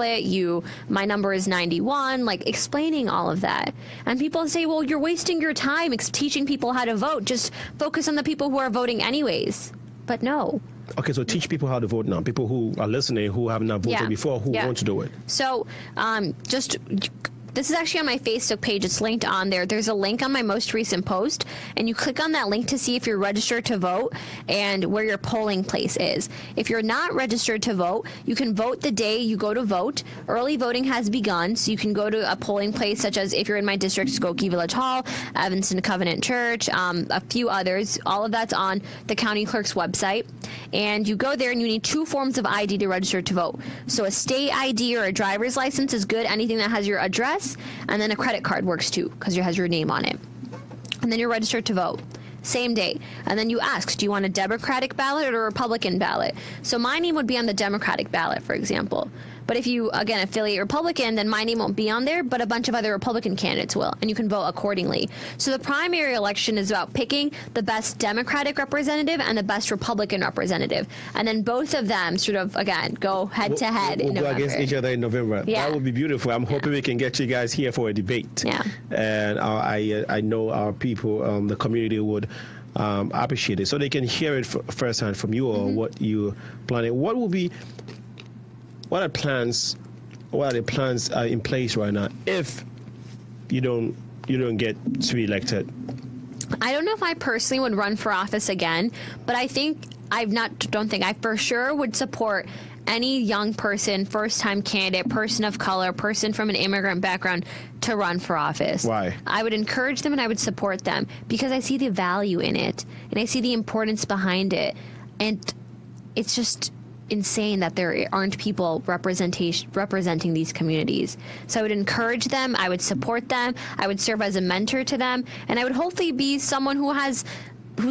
my number is 91, like explaining all of that. And people say, well, you're wasting your time teaching people how to vote, just focus on the people who are voting anyways. But no. Okay, so teach people how to vote now. People who are listening, who have not voted before, who want to do it. So this is actually on my Facebook page. It's linked on there. There's a link on my most recent post, and you click on that link to see if you're registered to vote and where your polling place is. If you're not registered to vote, you can vote the day you go to vote. Early voting has begun, so you can go to a polling place such as, if you're in my district, Skokie Village Hall, Evanston Covenant Church, a few others. All of that's on the county clerk's website. And you go there and you need 2 forms of ID to register to vote. So a state ID or a driver's license is good, anything that has your address, and then a credit card works too because it has your name on it. And then you're registered to vote. same day. And then you ask, do you want a Democratic ballot or a Republican ballot? So my name would be on the Democratic ballot, for example. But if you, again, affiliate Republican, then my name won't be on there, but a bunch of other Republican candidates will, and you can vote accordingly. So the primary election is about picking the best Democratic representative and the best Republican representative. And then both of them sort of, again, go head-to-head in We'll go November. against each other in November. Yeah. That would be beautiful. I'm hoping we can get you guys here for a debate. Yeah. And I know our people, the community would appreciate it, so they can hear it firsthand from you or what you're planning. What are the plans in place right now if you don't get to be elected? I don't know if I personally would run for office again, but I for sure would support any young person, first-time candidate, person of color, person from an immigrant background to run for office. Why? I would encourage them and I would support them because I see the value in it and I see the importance behind it. And it's just insane that there aren't people representing these communities. So I would encourage them, I would support them, I would serve as a mentor to them, and I would hopefully be someone who's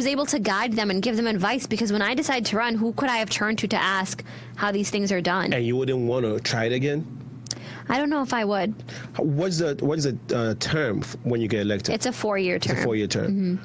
able to guide them and give them advice, because when I decide to run, who could I have turned to ask how these things are done? And you wouldn't want to try it again? I don't know if I would. What is the term when you get elected? It's a 4-year term. It's a 4-year term. Mm-hmm.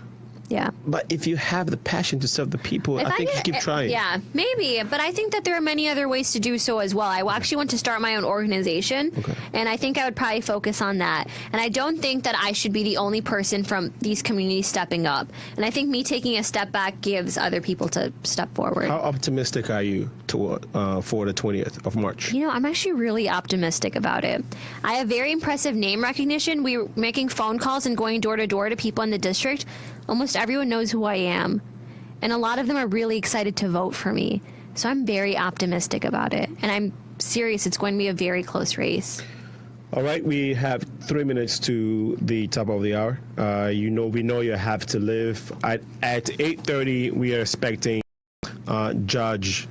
Yeah. But if you have the passion to serve the people, I think you keep trying. Yeah, maybe. But I think that there are many other ways to do so as well. I actually want to start my own organization, and I think I would probably focus on that. And I don't think that I should be the only person from these communities stepping up. And I think me taking a step back gives other people to step forward. How optimistic are you for the 20th of March? You know, I'm actually really optimistic about it. I have very impressive name recognition. We were making phone calls and going door to door to people in the district. Almost everyone knows who I am. And a lot of them are really excited to vote for me. So I'm very optimistic about it. And I'm serious. It's going to be a very close race. All right, we have 3 minutes to the top of the hour. We know you have to live. At 8:30, we are expecting Judge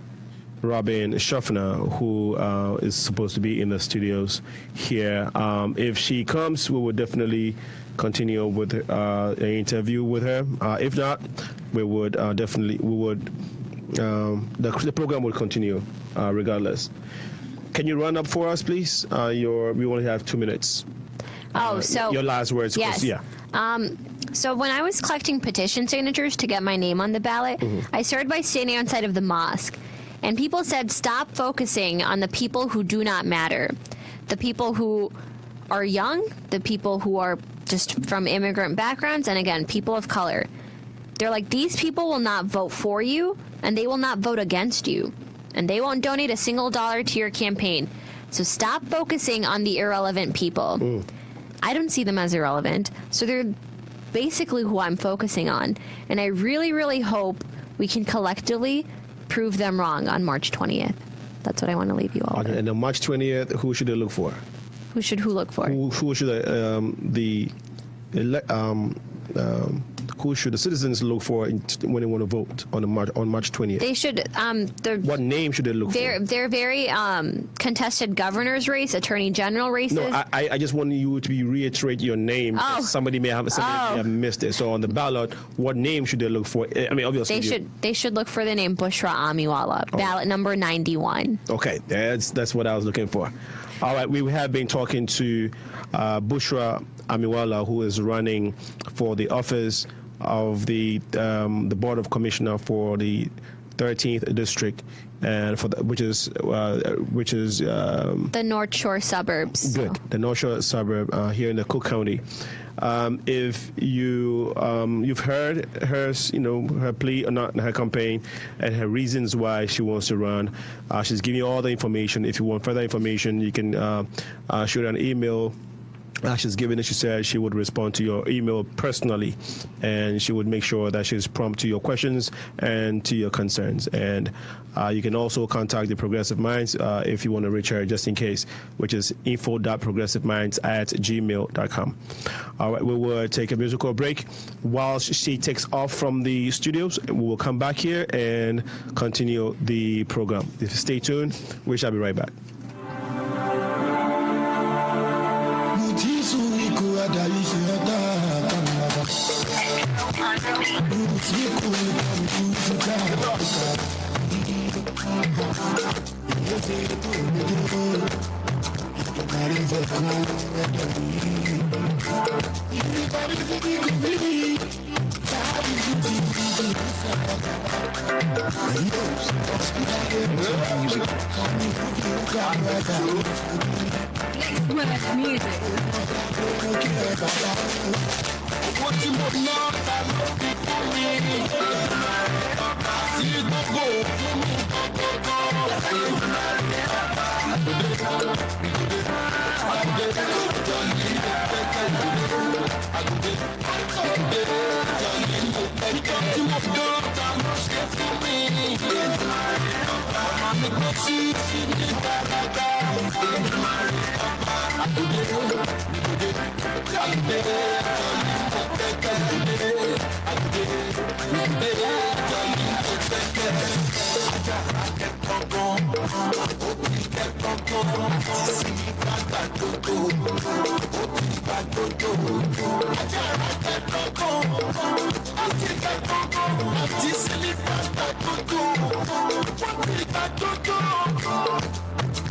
Robin Schaffner, who is supposed to be in the studios here. If she comes, we will definitely continue with an interview with her. If not, we would the program will continue regardless. Can you run up for us, please? We only have 2 minutes. Your last words. Yes. Yeah. So when I was collecting petition signatures to get my name on the ballot, I started by standing outside of the mosque. And people said, stop focusing on the people who do not matter. The people who are young, the people who are just from immigrant backgrounds, and again, people of color. They're like, these people will not vote for you, and they will not vote against you. And they won't donate a single dollar to your campaign. So stop focusing on the irrelevant people. I don't see them as irrelevant. So they're basically who I'm focusing on. And I really, really hope we can collectively prove them wrong on March 20th. That's what I want to leave you all with. And on March 20th, who should they look for? Who should look for? Who should the citizens look for when they want to vote on March 20th? They should. What name should they look for? They're very contested governor's race, attorney general races. No, I just want you to reiterate your name. Somebody may have missed it. So on the ballot, what name should they look for? I mean, obviously they should look for the name Bushra Amiwala, ballot number 91. Okay, that's what I was looking for. All right, we have been talking to Bushra Amiwala, who is running for the office of the Board of Commissioner for the 13th District, and which is the North Shore suburbs. Good, the North Shore suburb here in the Cook County. If you've heard her, her plea, or not her campaign, and her reasons why she wants to run, she's giving you all the information. If you want further information, you can shoot an email. She's given it. She said she would respond to your email personally, and she would make sure that she's prompt to your questions and to your concerns. And you can also contact the Progressive Minds if you want to reach her, just in case, which is info.progressiveminds@gmail.com. All right, we will take a musical break. While she takes off from the studios, we will come back here and continue the program. Stay tuned. We shall be right back. Jisu iko adali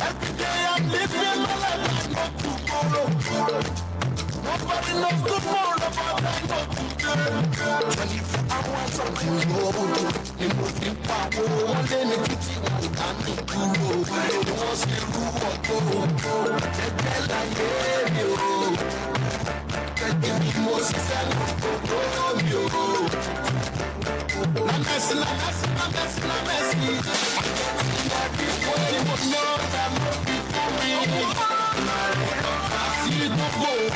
Every day I'm living my life like no tomorrow. Nobody knows tomorrow, but I know today. 24 hours on the road. The moving power. One day the kitty one can be cool. The ones they rule. They tell I hear you. They give me Moses and Romeo. Na mercy, na mercy, na mercy, na mercy. Everybody will know that no before me. See the boat.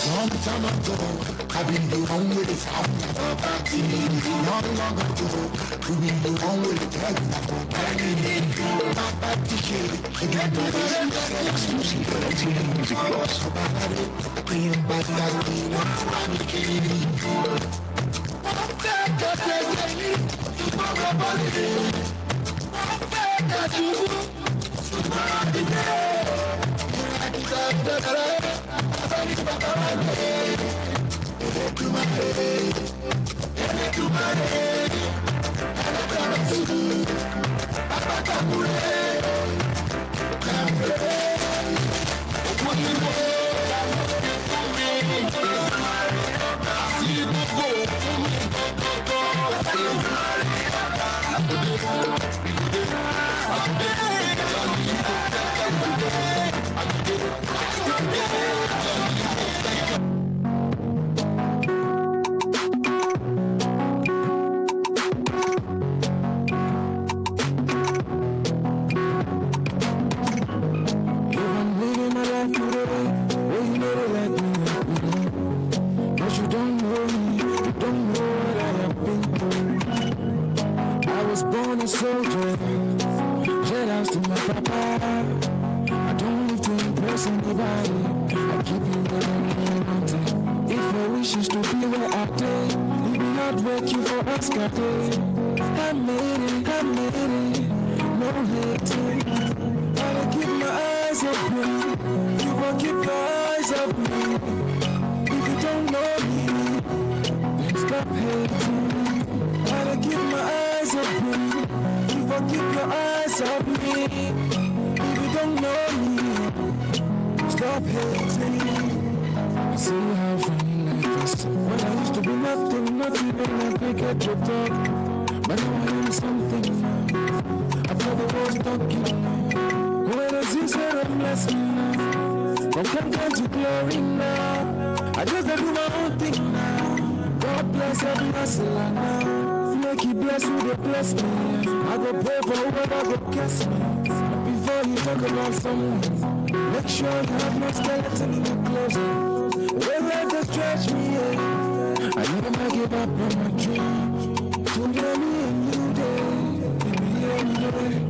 Long time ago, I've been the one with the sound of a party. Long ago, we've been the one with the tag of a party. My party shit, I got the exclusive Music Plus. Playing by that queen, I'm family.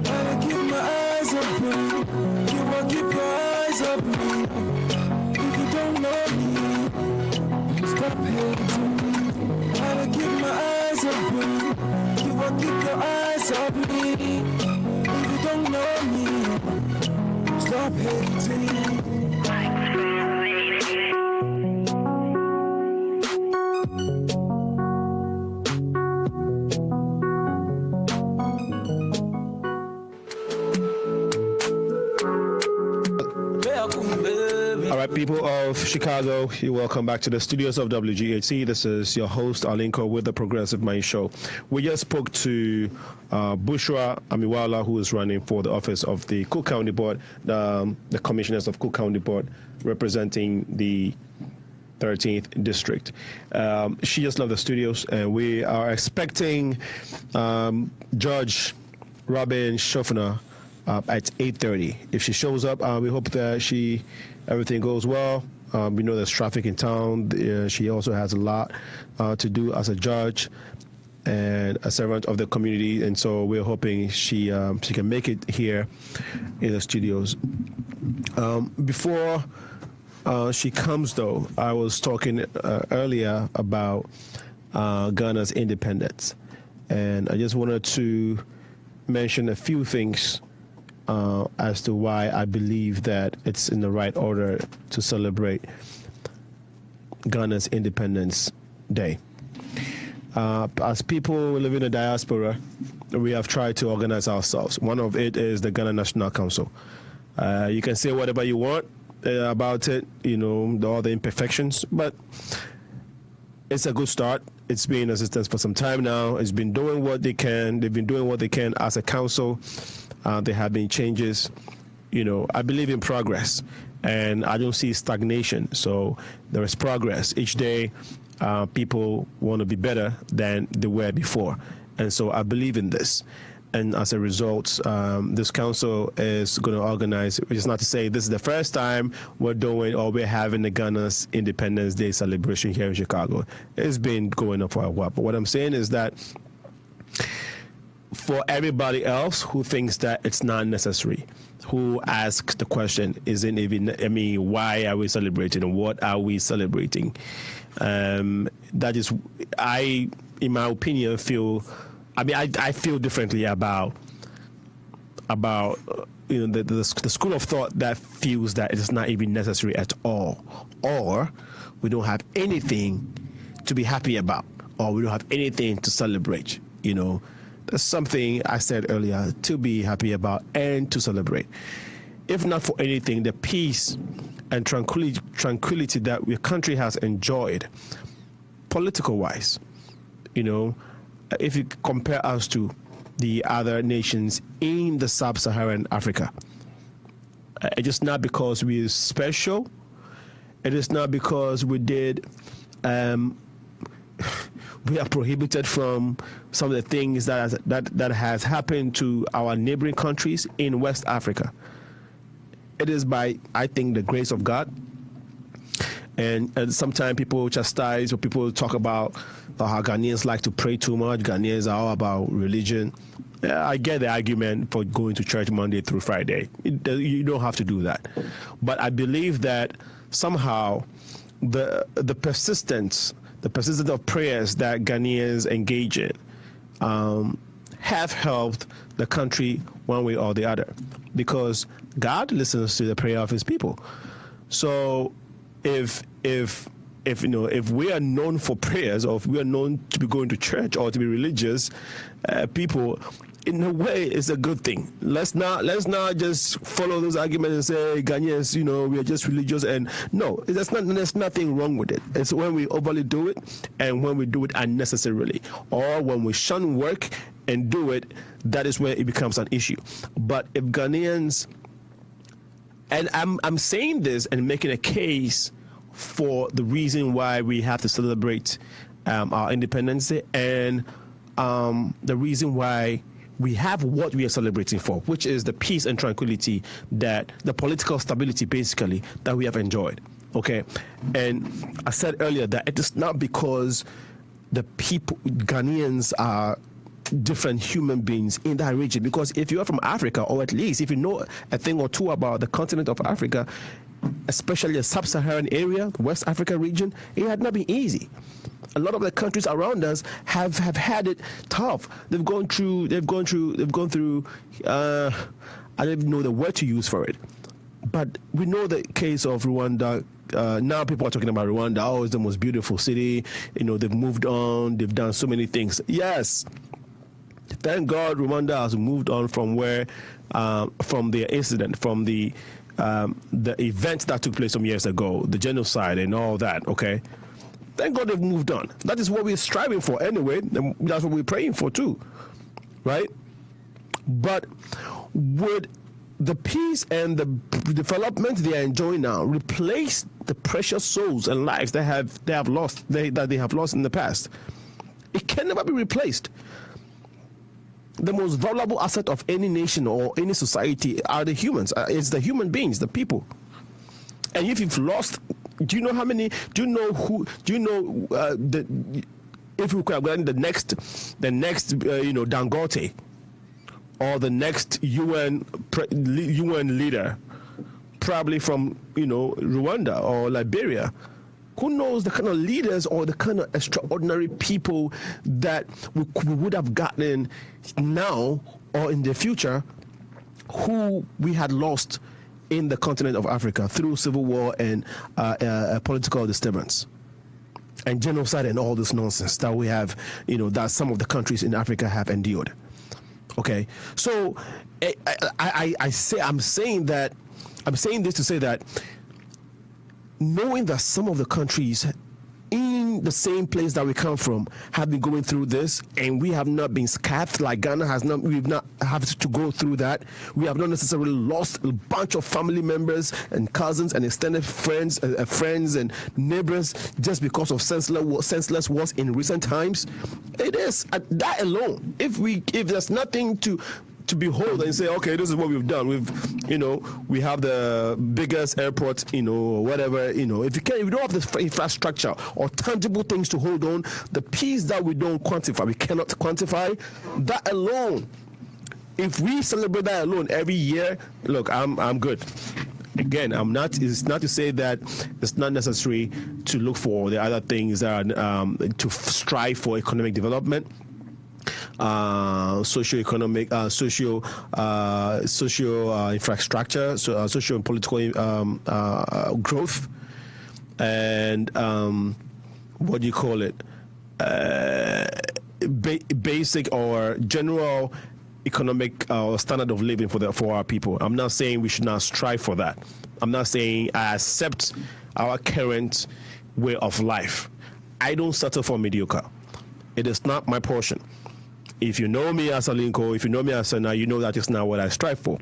Gotta keep my eyes open. You will keep your eyes on me. If you don't know me, stop hating. All right, people of Chicago, you're welcome back to the studios of WGHC. This is your host, Alinko, with the Progressive Mind Show. We just spoke to Bushra Amiwala, who is running for the office of the Cook County Board, the commissioners of Cook County Board, representing the 13th District. She just left the studios, and we are expecting Judge Robin Shofner at 8:30. If she shows up, we hope that everything goes well. We know there's traffic in town. She also has a lot to do as a judge and a servant of the community, and so we're hoping she can make it here in the studios. Before she comes, though, I was talking earlier about Ghana's independence, and I just wanted to mention a few things as to why I believe that it's in the right order to celebrate Ghana's Independence Day. As people living in the diaspora, we have tried to organize ourselves. One of it is the Ghana National Council. You can say whatever you want about it, all the imperfections, but it's a good start. It's been in existence for some time now. It's been doing what they can. They've been doing what they can as a council. There have been changes. I believe in progress, and I don't see stagnation. So there is progress. Each day, people want to be better than they were before. And so I believe in this. And as a result, this council is going to organize, which is not to say this is the first time we're having the Ghana's Independence Day celebration here in Chicago. It's been going on for a while. But what I'm saying is that for everybody else who thinks that it's not necessary, who asks the question, why are we celebrating and what are we celebrating? That is, in my opinion, I feel differently about the school of thought that feels that it is not even necessary at all, or we don't have anything to be happy about, or we don't have anything to celebrate. That's something I said earlier, to be happy about and to celebrate. If not for anything, the peace and tranquility that your country has enjoyed, political-wise, if you compare us to the other nations in the sub-Saharan Africa, it is not because we're special. It is not because we did. We are prohibited from some of the things that has happened to our neighboring countries in West Africa. It is by, I think, the grace of God. And sometimes people chastise or people talk about how Ghanaians like to pray too much. Ghanaians are all about religion. I get the argument for going to church Monday through Friday. You don't have to do that. But I believe that somehow the persistence of prayers that Ghanaians engage in have helped the country one way or the other, because God listens to the prayer of his people. So if we are known for prayers, or if we are known to be going to church or to be religious people, in a way, it's a good thing. Let's not just follow those arguments and say Ghanaians, we are just religious. And no, there's nothing wrong with it. It's when we overly do it, and when we do it unnecessarily, or when we shun work and do it, that is where it becomes an issue. But if Ghanaians, and I'm saying this and making a case for the reason why we have to celebrate our Independence Day, and the reason why we have what we are celebrating for, which is the peace and tranquility, that the political stability, basically, that we have enjoyed. Okay, and I said earlier that it is not because the people, Ghanaians, are different human beings in that region. Because if you are from Africa, or at least if you know a thing or two about the continent of Africa, especially a sub-Saharan area, West Africa region, it had not been easy. A lot of the countries around us have had it tough. They've gone through. I don't even know the word to use for it. But we know the case of Rwanda. Now people are talking about Rwanda. Oh, it's the most beautiful city. They've moved on. They've done so many things. Yes. Thank God Rwanda has moved on from from the incident, from the event that took place some years ago, the genocide and all that, okay? Thank God they've moved on. That is what we're striving for anyway, and that's what we're praying for too, right? But would the peace and the development they are enjoying now replace the precious souls and lives they have lost in the past? It can never be replaced. The most valuable asset of any nation or any society are the humans. It's the human beings, the people. And if you've lost, do you know how many? Do you know who? Do you know if we could have gotten the next Dangote or the next UN leader, probably from Rwanda or Liberia? Who knows the kind of leaders or the kind of extraordinary people that we would have gotten now or in the future, who we had lost in the continent of Africa through civil war and political disturbance and genocide and all this nonsense that we have, that some of the countries in Africa have endured. Okay, so I'm saying this to say that, knowing that some of the countries in the same place that we come from have been going through this, and we have not been scathed like Ghana has not. We've not had to go through that. We have not necessarily lost a bunch of family members and cousins and extended friends and neighbors just because of senseless wars in recent times. It is that alone. If there's nothing to behold and say, okay, this is what we've done. We have the biggest airport, or whatever, if you don't have the infrastructure or tangible things to hold on, the peace that we don't quantify, we cannot quantify, that alone. If we celebrate that alone every year, look, I'm good. Again, it's not to say that it's not necessary to look for the other things that are, to strive for economic development, socio-economic, socio infrastructure, socio and political growth, and what do you call it? Basic or general economic standard of living for our people. I'm not saying we should not strive for that. I'm not saying I accept our current way of life. I don't settle for mediocre. It is not my portion. If you know me as Alinko, if you know me as Sana, you know that is not what I strive for.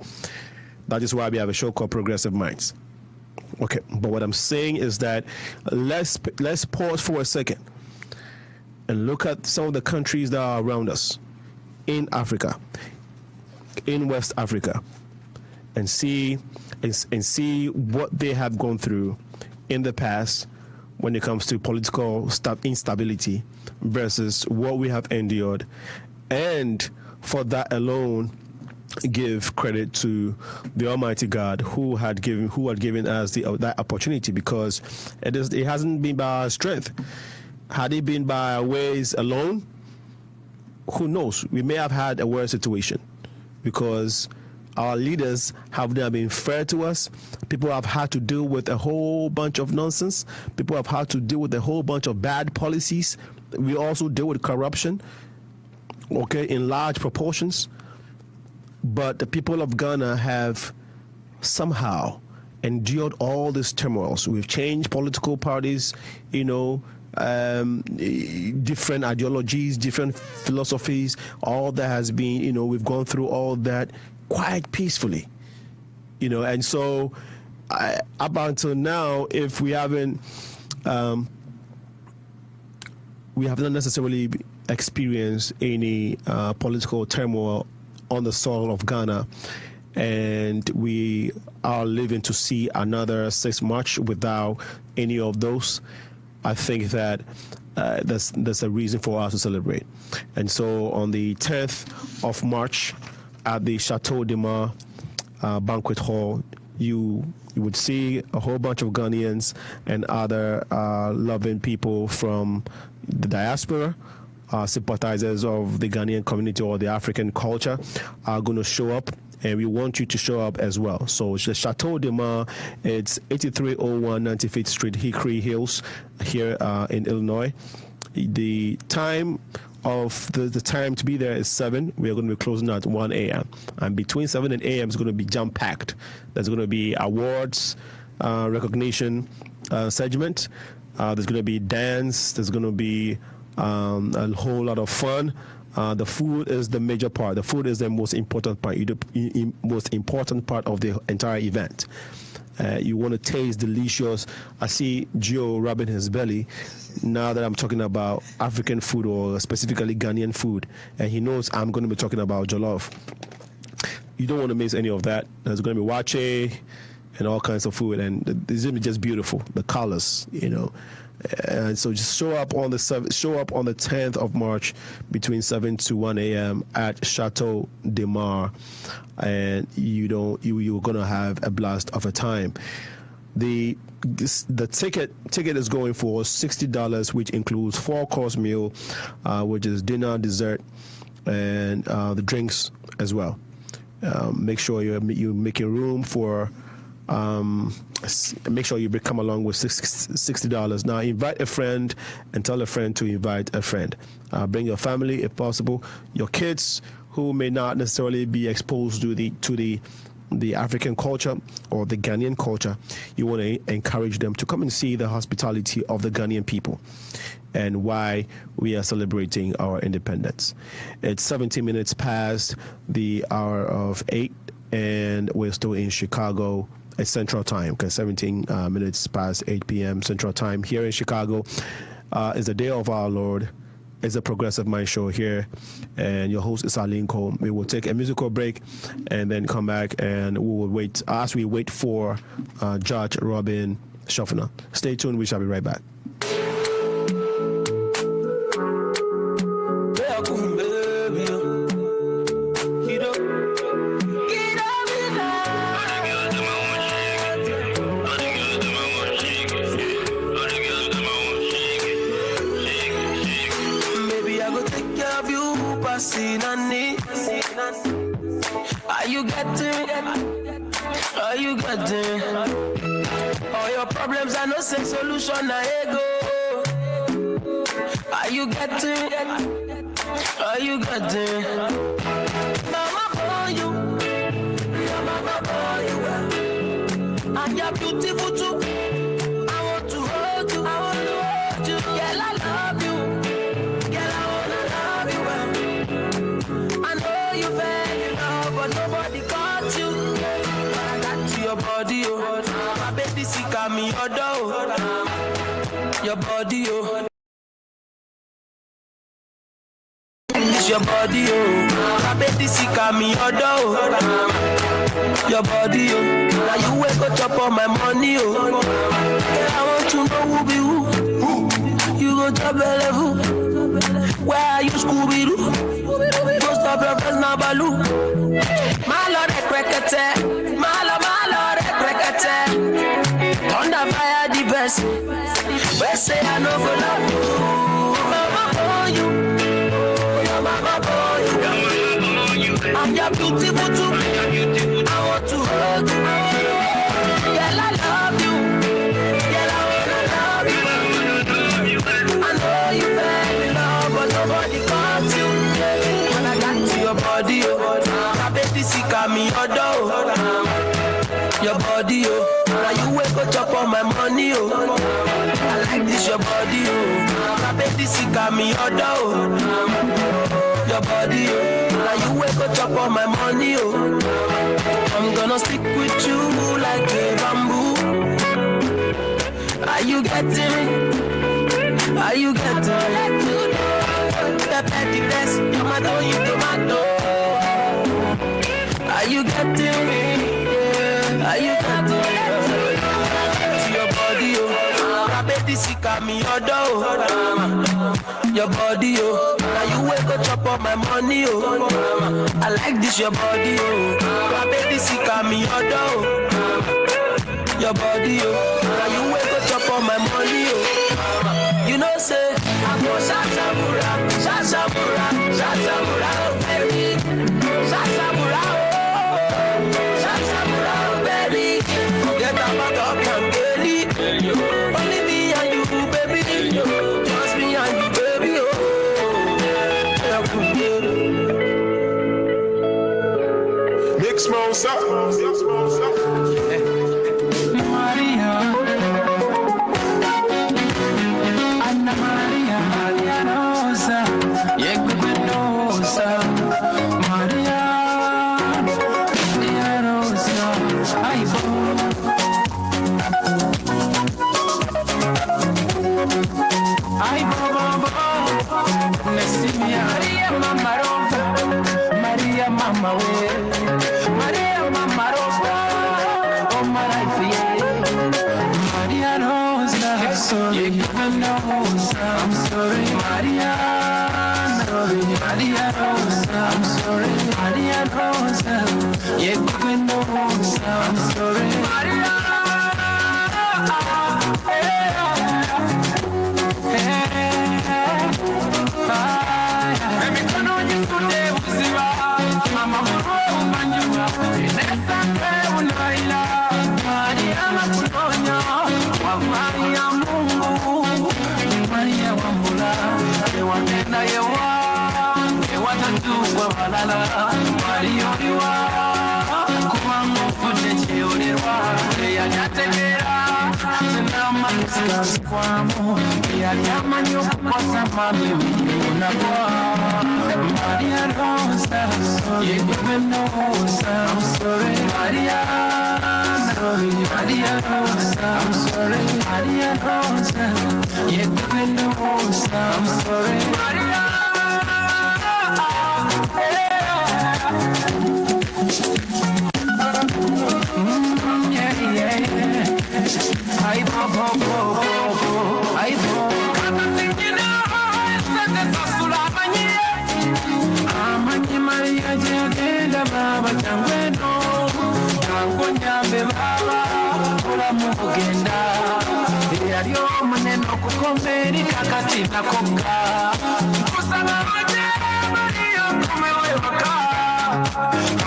That is why we have a show called Progressive Minds. Okay, but what I'm saying is that let's pause for a second and look at some of the countries that are around us in Africa, in West Africa, and see what they have gone through in the past when it comes to political instability versus what we have endured. And for that alone, give credit to the Almighty God who had given us that opportunity, because it hasn't been by our strength. Had it been by our ways alone, who knows? We may have had a worse situation, because our leaders have not been fair to us. People have had to deal with a whole bunch of nonsense. People have had to deal with a whole bunch of bad policies. We also deal with corruption, okay, in large proportions. But the people of Ghana have somehow endured all these turmoils. We've changed political parties, different ideologies, different philosophies. All that has been, we've gone through all that quite peacefully, and so up until now, if we haven't, we have not necessarily experienced any political turmoil on the soil of Ghana, and we are living to see another 6 March without any of those. I think that there's a reason for us to celebrate. And so on the 10th of March at the Chateau de Mar banquet hall, you would see a whole bunch of Ghanaians and other loving people from the diaspora, sympathizers of the Ghanaian community or the African culture are going to show up, and we want you to show up as well. So the Chateau de Mar, it's 8301 95th Street, Hickory Hills, here in Illinois. The time of the time to be there is 7. We are going to be closing at 1 a.m. And between 7 and 8 a.m. is going to be jam-packed. There's going to be awards, recognition segment. There's going to be dance. There's going to be a whole lot of fun. The food is the major part. The food is the most important part. Most important part of the entire event. You want to taste delicious. I see Joe rubbing his belly now that I'm talking about African food or specifically Ghanaian food, and he knows I'm going to be talking about jollof. You don't want to miss any of that. There's going to be wache and all kinds of food, and it's going to be just beautiful. The colors, And so just show up on the 10th of March between 7 to 1 a.m. at Chateau de Mar, and you're gonna have a blast of a time. The ticket is going for $60, which includes 4-course meal, which is dinner, dessert, and the drinks as well. Make sure you're making room for. Make sure you come along with $60. Now invite a friend and tell a friend to invite a friend. Bring your family if possible. Your kids who may not necessarily be exposed to the African culture or the Ghanaian culture. You want to encourage them to come and see the hospitality of the Ghanaian people and why we are celebrating our independence. It's 17 minutes past the hour of 8, and we're still in Chicago. It's Central Time, because 17 minutes past 8 p.m. Central Time here in Chicago is the day of our Lord. It's a Progressive Mind show here, and your host is Alinko. We will take a musical break and then come back, and we will wait as we wait for Judge Robin Schaffner. Stay tuned. We shall be right back. Are you getting? All your problems are no same solution, I go. Are you getting? Are you getting? Mama for you, your mama for you, and you're beautiful too. I want to hold you, girl, I love you, girl, I wanna love you. I know you fell in love, but nobody got you. Your body, oh, my baby, sick of me, your body, oh. It's your body, oh, my baby, sick of me, your body, oh. Now you wake up chop on my money, oh. Yeah, I want to know who be who. You go to level. Where are you, Scooby-Doo? Most of your friends now, Baloo. My lord, under fire the best. We say I know for love you. Mama for you. Your mama for you. I'm your beautiful too. I want to hold you. Girl, I love you. Girl, I wanna love you. I know you fell in love, but nobody got you. When I got to your body, oh, my baby sick of me, your body, oh. Now you wake up chop on my money, oh. I like this your body, oh. My baby sick of me, oh. Your body, oh. Now you wake up chop on my money, oh. I'm gonna stick with you like a bamboo. Are you getting me? Are you getting me? The petty best, you're my door, you tomato. Are you getting me? Are you getting me? Your body, oh. My baby sick of me, your body, oh. Now you wake up chop up my money, oh. I like this your body, oh. My baby sick of me, your your body, oh. Now you wake up chop on my money, oh. You know say I go Shashamura, oh baby, Shashamura, oh baby. Forget about the candy, only me and you, baby. Just me and you, baby, oh. Mix smells up. Maria, Anna Maria, Maria Rosa, Yeguenosa, Maria, Maria Rosa, I Baba, Maria Mama Rosa, Maria Mama way, Maria Mama Rosa, oh my life, Maria Rosa, Yeguenosa, I'm sorry, Maria, Maria Rosa, I'm sorry, Maria Rosa, Yeguenosa, I'm sorry, Maria. Maria Rosa, Yeguenosa, I'm sorry, Maria, Maria Rosa, I'm sorry, Maria Rosa, Yeguenosa, I'm sorry, Maria. I baba changweno nyambe baba ulamu kugenda yaliyo maneno kukomberi kakati nakoka kusaba majera mariyo kumewewaka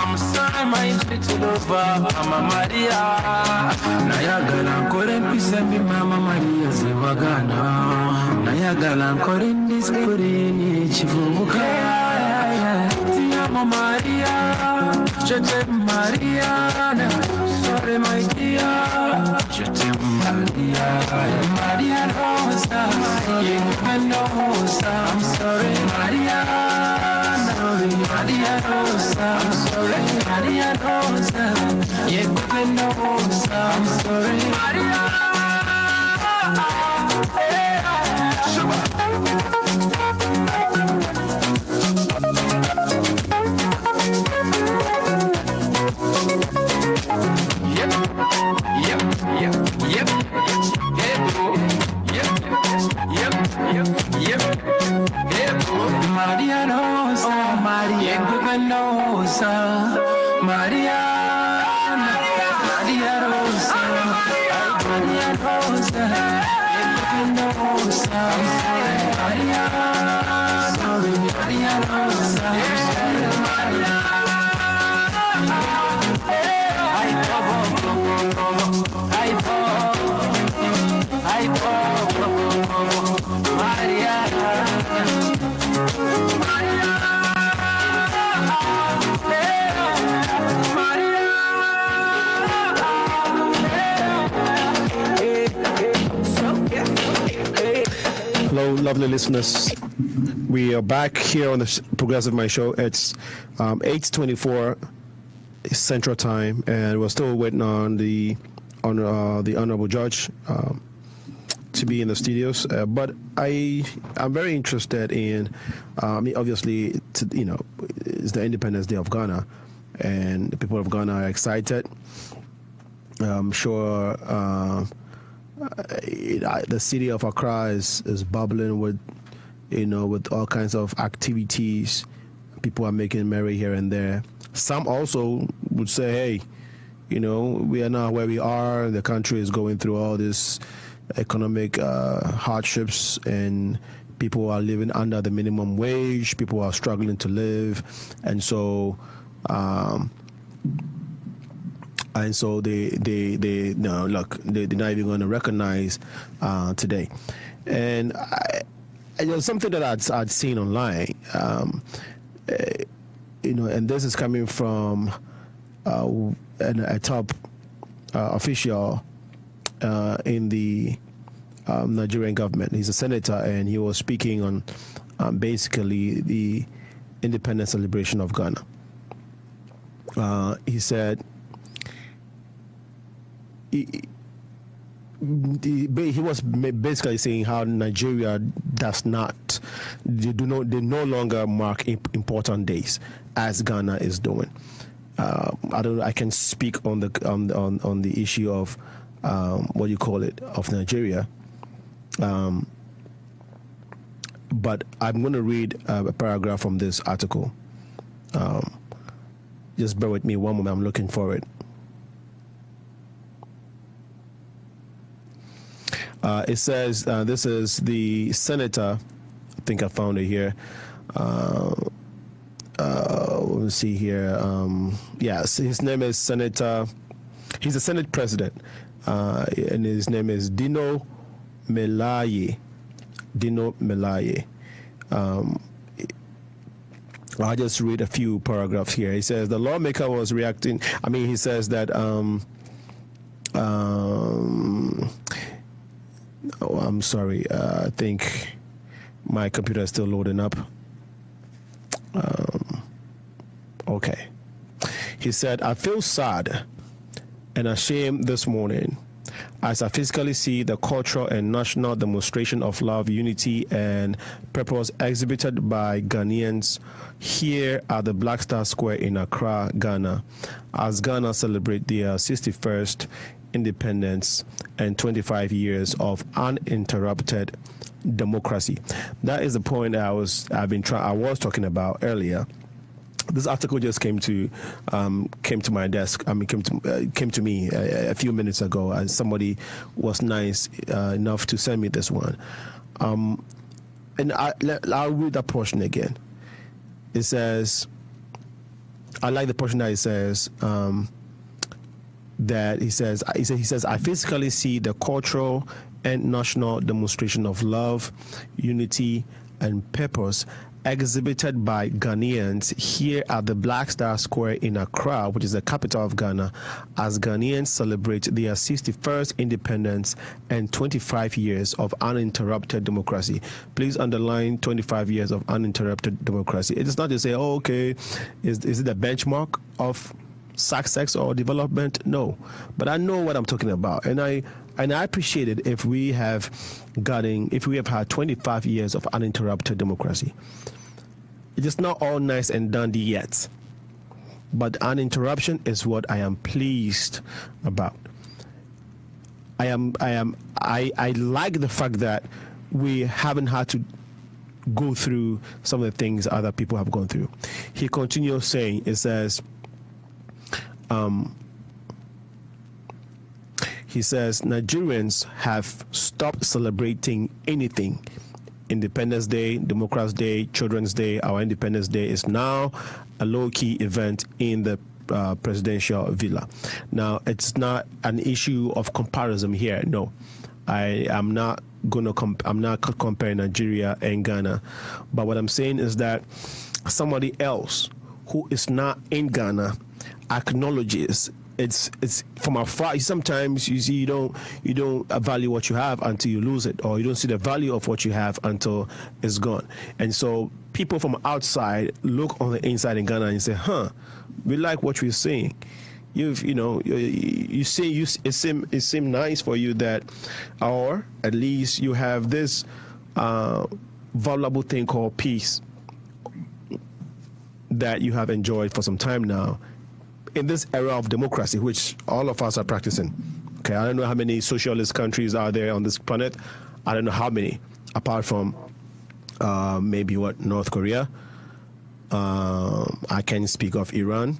I'm sorry my little lover Mama Maria nayagala nkole mpisembi Mama Maria zebagana nayagala nkole ndisikurini chivunguka Mama Maria, je t'aime Mariana, sorry my dear, je t'aime Maria, Maria Rosa, Yeguenosa, I'm sorry Mariana, Maria Rosa, I'm sorry Maria Rosa, Yeguenosa, I'm sorry Maria. Maria Rosa, Maria Yeguenosa, Maria, Maria Rosa, Maria Rosa, Yeguenosa, Maria, Maria Rosa, Maria. Hello, lovely listeners. We are back here on the Progressive Mind Show. It's 8:24 Central Time, and we're still waiting on the honorable judge to be in the studios. But I'm very interested in, obviously, it's the Independence Day of Ghana, and the people of Ghana are excited. I'm sure the city of Accra is bubbling with all kinds of activities. People are making merry here and there. Some also would say, hey, we are now where we are. The country is going through all this economic hardships, and people are living under the minimum wage. People are struggling to live, and so they're not even going to recognize today. And it was something that I'd seen online, and this is coming from a top official in the Nigerian government. He's a senator, and he was speaking on basically the independence celebration of Ghana. He said he was basically saying how Nigeria they no longer mark important days as Ghana is doing. I can speak on the issue of of Nigeria, but I'm going to read a paragraph from this article. Just bear with me one moment. I'm looking for it. It says, this is the senator. I think I found it here. Let's see here. Yes, his name is Senator. He's a Senate president, and his name is Dino Melaye. I'll just read a few paragraphs here. He says the lawmaker was reacting. He says that. Oh, I'm sorry. I think my computer is still loading up. Okay. He said, I feel sad and ashamed this morning as I physically see the cultural and national demonstration of love, unity, and purpose exhibited by Ghanaians here at the Black Star Square in Accra, Ghana, as Ghana celebrates their 61st independence and 25 years of uninterrupted democracy. That is the point I was talking about earlier. This article just came to my desk. Came to me a few minutes ago, and somebody was nice enough to send me this one. And I'll read that portion again. It says, I like the portion that it says. That he says, I physically see the cultural and national demonstration of love, unity, and purpose exhibited by Ghanaians here at the Black Star Square in Accra, which is the capital of Ghana, as Ghanaians celebrate their 61st independence and 25 years of uninterrupted democracy. Please underline 25 years of uninterrupted democracy. It is not to say, oh, okay, is it a benchmark of success or development? No, but I know what I'm talking about, and I appreciate it if we have had 25 years of uninterrupted democracy. It is not all nice and dandy yet, but uninterruption is what I am pleased about. I like the fact that we haven't had to go through some of the things other people have gone through. He continues saying, it says, he says, Nigerians have stopped celebrating anything. Independence Day, Democrats Day, Children's Day, our Independence Day is now a low-key event in the presidential villa. Now, it's not an issue of comparison here. No, I'm not comparing Nigeria and Ghana. But what I'm saying is that somebody else who is not in Ghana acknowledges it's from afar. Sometimes you see you don't value what you have until you lose it, or you don't see the value of what you have until it's gone. And so people from outside look on the inside in Ghana and say, we like what we're seeing. It seems nice for you that, or at least you have this valuable thing called peace that you have enjoyed for some time now in this era of democracy, which all of us are practicing. Okay, I don't know how many socialist countries are there on this planet. I don't know how many, apart from maybe North Korea. I can speak of Iran.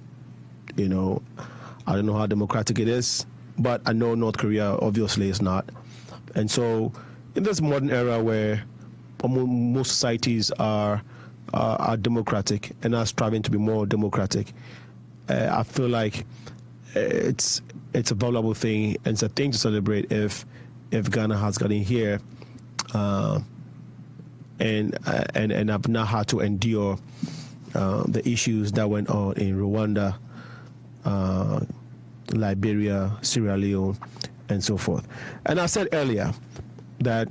I don't know how democratic it is, but I know North Korea obviously is not. And so in this modern era where most societies are democratic and are striving to be more democratic, I feel like it's a valuable thing and it's a thing to celebrate if Ghana has gotten here and have not had to endure the issues that went on in Rwanda, Liberia, Sierra Leone, and so forth. And I said earlier that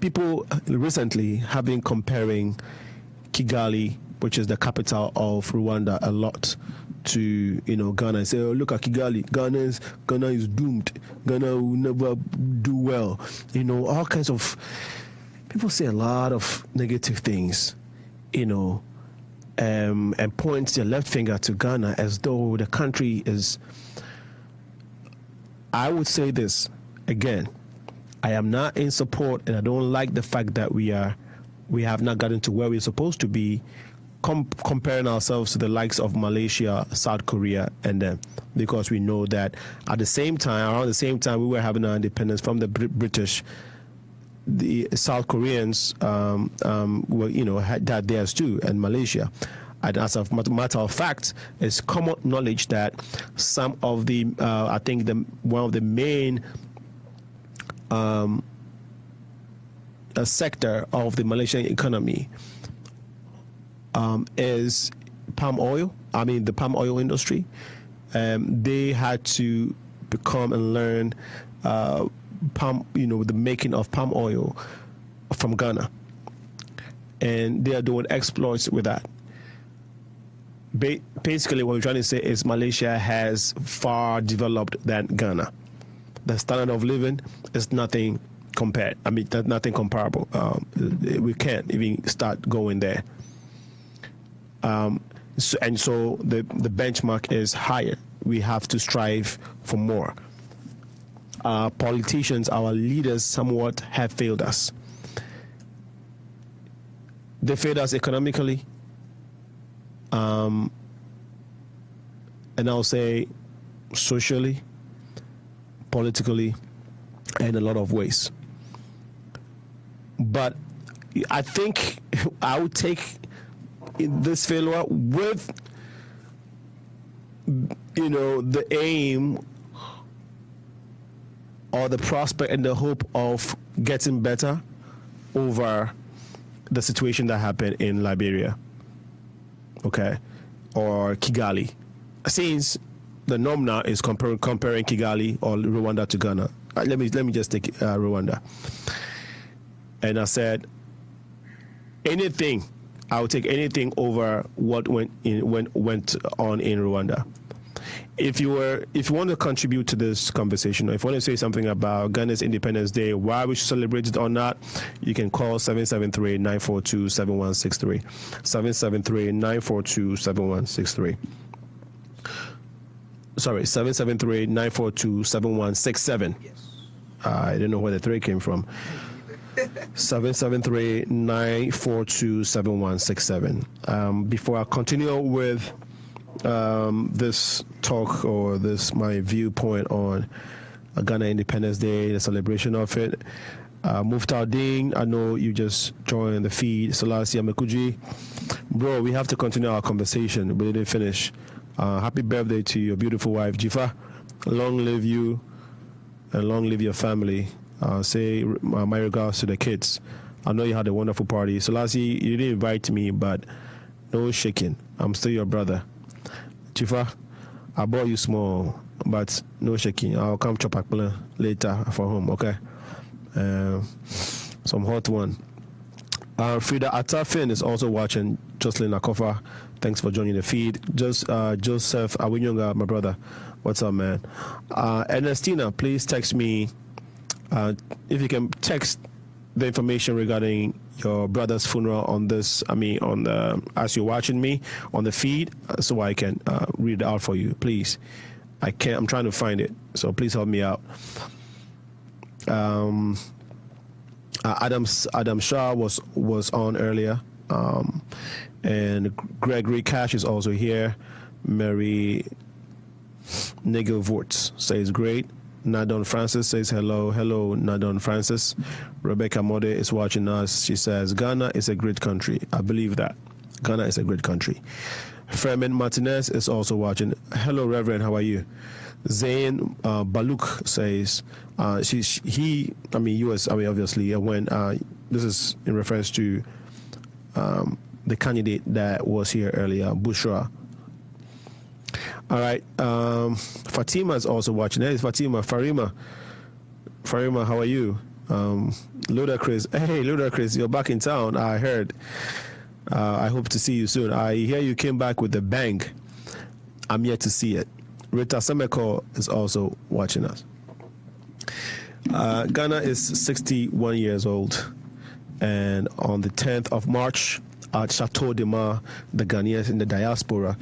people recently have been comparing Kigali, which is the capital of Rwanda, a lot to Ghana, and say, oh, look at Kigali, Ghana is doomed, Ghana will never do well. All kinds of people say a lot of negative things, and point their left finger to Ghana as though the country is. I would say this again. I am not in support, and I don't like the fact that we have not gotten to where we're supposed to be, comparing ourselves to the likes of Malaysia, South Korea, and them, because we know that around the same time we were having our independence from the British, the South Koreans had that theirs too, and Malaysia. And as a matter of fact, it's common knowledge that some of the I think one of the main a sector of the Malaysian economy is palm oil. I mean, the palm oil industry. They had to become and learn the making of palm oil from Ghana, and they are doing exploits with that. Basically, what we're trying to say is Malaysia has far developed than Ghana. The standard of living is nothing compared. I mean, nothing comparable. We can't even start going there. So the benchmark is higher. We have to strive for more. Our politicians, our leaders, somewhat have failed us. They failed us economically. And I'll say socially, politically, in a lot of ways. But I think I would take this failure with, the aim or the prospect and the hope of getting better over the situation that happened in Liberia, okay, or Kigali. Since the norm now is comparing Kigali or Rwanda to Ghana. Let me just take Rwanda. And I said, I would take anything over what went on in Rwanda. If you want to contribute to this conversation, or if you want to say something about Ghana's Independence Day, why we should celebrate it or not, you can call 773-942-7163. 773-942-7163. Sorry, 773-942-7167. Yes. I don't know where the 3 came from. 773-942-7167. Before I continue with this talk or my viewpoint on Ghana Independence Day, the celebration of it, Muftardin, I know you just joined the feed. Selassie Amekuji, bro, we have to continue our conversation. We didn't finish. Happy birthday to your beautiful wife, Jifa. Long live you and long live your family. Say my regards to the kids. I know you had a wonderful party. Selassie, you didn't invite me, but no shaking. I'm still your brother. Jifa, I bought you small, but no shaking. I'll come chop akpala later for home, okay? Some hot one. Frida Atafin is also watching. Jocelyn Akofa, thanks for joining the feed. Joseph Awinyonga, my brother, what's up, man? Ernestina, please text me. If you can text the information regarding your brother's funeral on this, as you're watching me on the feed, so I can read it out for you, please. I'm trying to find it, so please help me out. Adam Shah was on earlier, and Gregory Cash is also here. Mary Nigelvort says great. Nadon Francis says hello. Hello, Nadon Francis. Rebecca Mode is watching us. She says Ghana is a great country. I believe that. Ghana is a great country. Fermin Martinez is also watching. Hello, Reverend. How are you? Zain Baluk says obviously when this is in reference to the candidate that was here earlier, Bushra. All right. Fatima is also watching. Hey, Fatima. Farima, how are you? Ludacris. Hey, Ludacris, you're back in town. I heard. I hope to see you soon. I hear you came back with a bang. I'm yet to see it. Rita Semeko is also watching us. Ghana is 61 years old. And on the 10th of March, at Chateau de Mar, the Ghanaians in the diaspora,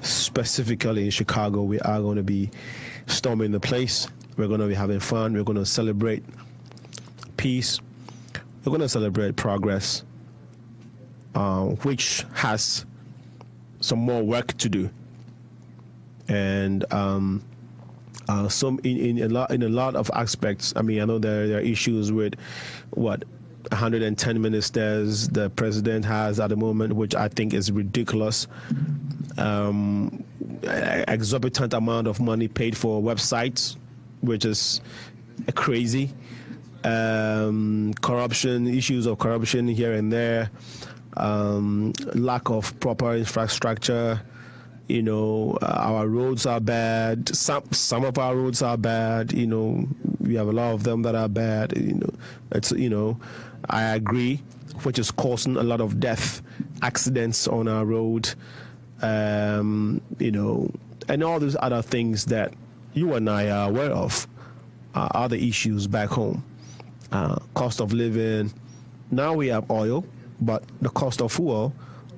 specifically in Chicago, we are going to be storming the place. We're going to be having fun. We're going to celebrate peace. We're going to celebrate progress, which has some more work to do. And some in a lot of aspects. I mean, I know there are issues with 110 ministers the president has at the moment, which I think is ridiculous. Exorbitant amount of money paid for websites, which is crazy. Corruption, issues of corruption here and there. Lack of proper infrastructure. You know, our roads are bad. Some of our roads are bad. You know, we have a lot of them that are bad. You know, I agree, which is causing a lot of death, accidents on our road. You know, and all these other things that you and I are aware of, other issues back home. Cost of living. Now we have oil, but the cost of fuel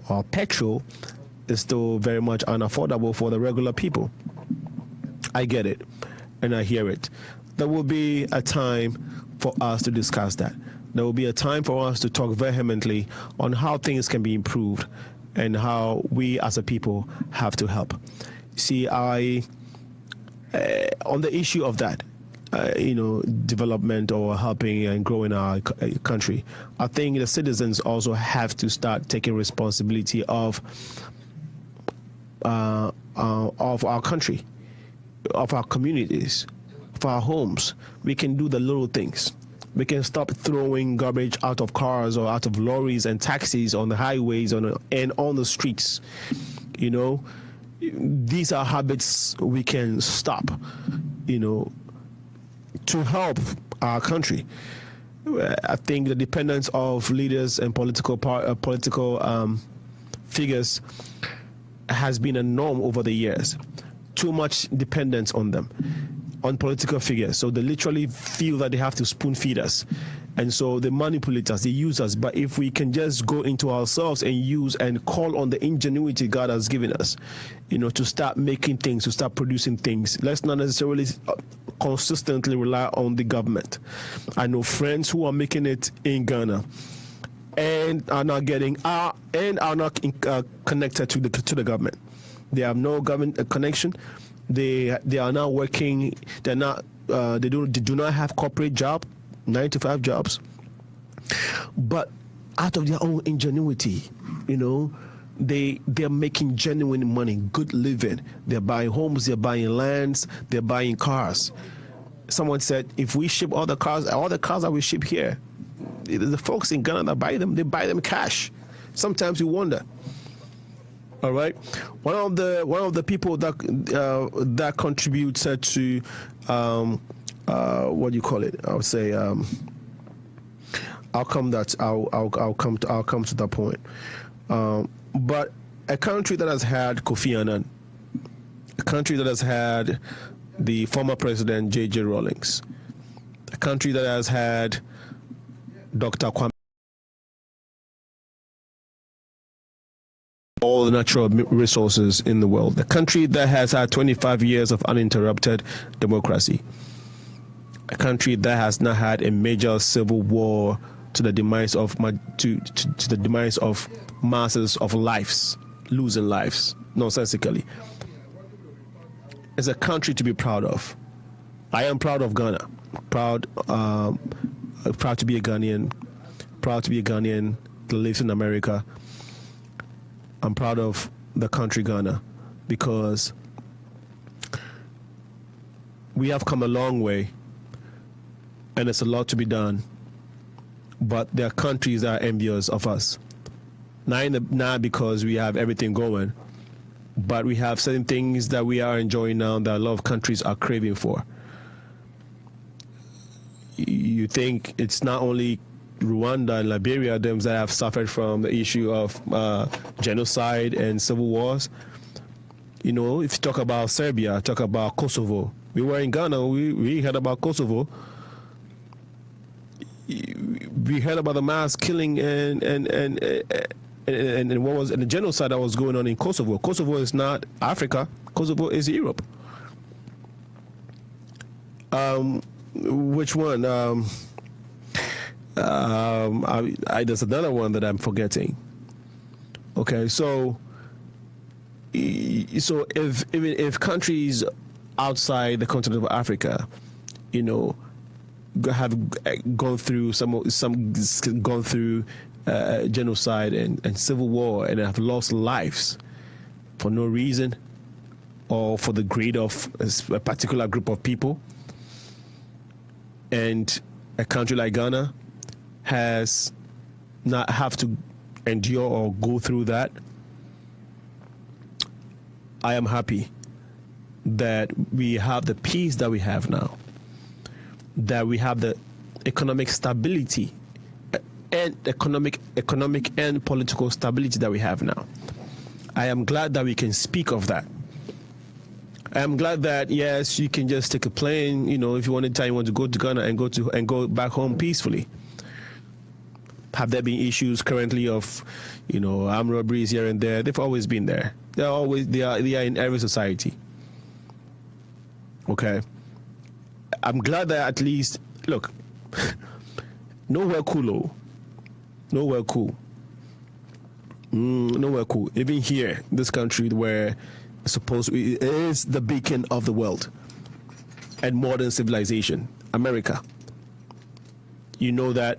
or petrol is still very much unaffordable for the regular people. I get it, and I hear it. There will be a time for us to discuss that. There will be a time for us to talk vehemently on how things can be improved and how we as a people have to help. See, on the issue of that, development or helping and growing our country, I think the citizens also have to start taking responsibility of our country, of our communities, of our homes. We can do the little things. We can stop throwing garbage out of cars or out of lorries and taxis on the highways and on the streets. You know, these are habits we can stop, to help our country. I think the dependence of leaders and political figures has been a norm over the years. Too much dependence on them, on political figures. So they literally feel that they have to spoon feed us. And so they manipulate us, they use us. But if we can just go into ourselves and use and call on the ingenuity God has given us, to start making things, to start producing things, let's not necessarily consistently rely on the government. I know friends who are making it in Ghana and are not connected to the government. They have no government connection. They are not working. They're not. They do not have corporate job, 9-to-5 jobs. But out of their own ingenuity, they're making genuine money, good living. They're buying homes. They're buying lands. They're buying cars. Someone said, if we ship all the cars that we ship here, the folks in Ghana that buy them, they buy them cash. Sometimes you wonder. All right, one of the people that contributed to what do you call it? I would say I'll come to that point. But a country that has had Kofi Annan, a country that has had the former president J.J. Rawlings, a country that has had Dr. Kwame, all the natural resources in the world, the country that has had 25 years of uninterrupted democracy, a country that has not had a major civil war to the demise of masses of lives, losing lives nonsensically. It's a country to be proud of. I am proud of Ghana. Proud to be a Ghanaian. Proud to be a Ghanaian that lives in America. I'm proud of the country Ghana because we have come a long way and there's a lot to be done. But there are countries that are envious of us. Not because we have everything going, but we have certain things that we are enjoying now that a lot of countries are craving for. You think it's not only Rwanda and Liberia, them that have suffered from the issue of genocide and civil wars. You know, if you talk about Serbia, talk about Kosovo. We were in Ghana, we heard about Kosovo. We heard about the mass killing and what was and the genocide that was going on in Kosovo. Kosovo is not Africa. Kosovo is Europe. Which one? There's another one that I'm forgetting. Okay, so if countries outside the continent of Africa, you know, have gone through genocide and civil war and have lost lives for no reason or for the greed of a particular group of people, and a country like Ghana has not have to endure or go through that, I am happy that we have the peace that we have now, that we have the economic stability and economic and political stability that we have now. I am glad that we can speak of that. I am glad that, yes, you can just take a plane, you know, if you want to go to Ghana and go back home peacefully. Have there been issues currently of, you know, armed robberies here and there? They've always been there. They are in every society. Okay. I'm glad that at least, look, nowhere cool. Nowhere cool. Even here, this country where it is the beacon of the world and modern civilization, America. You know that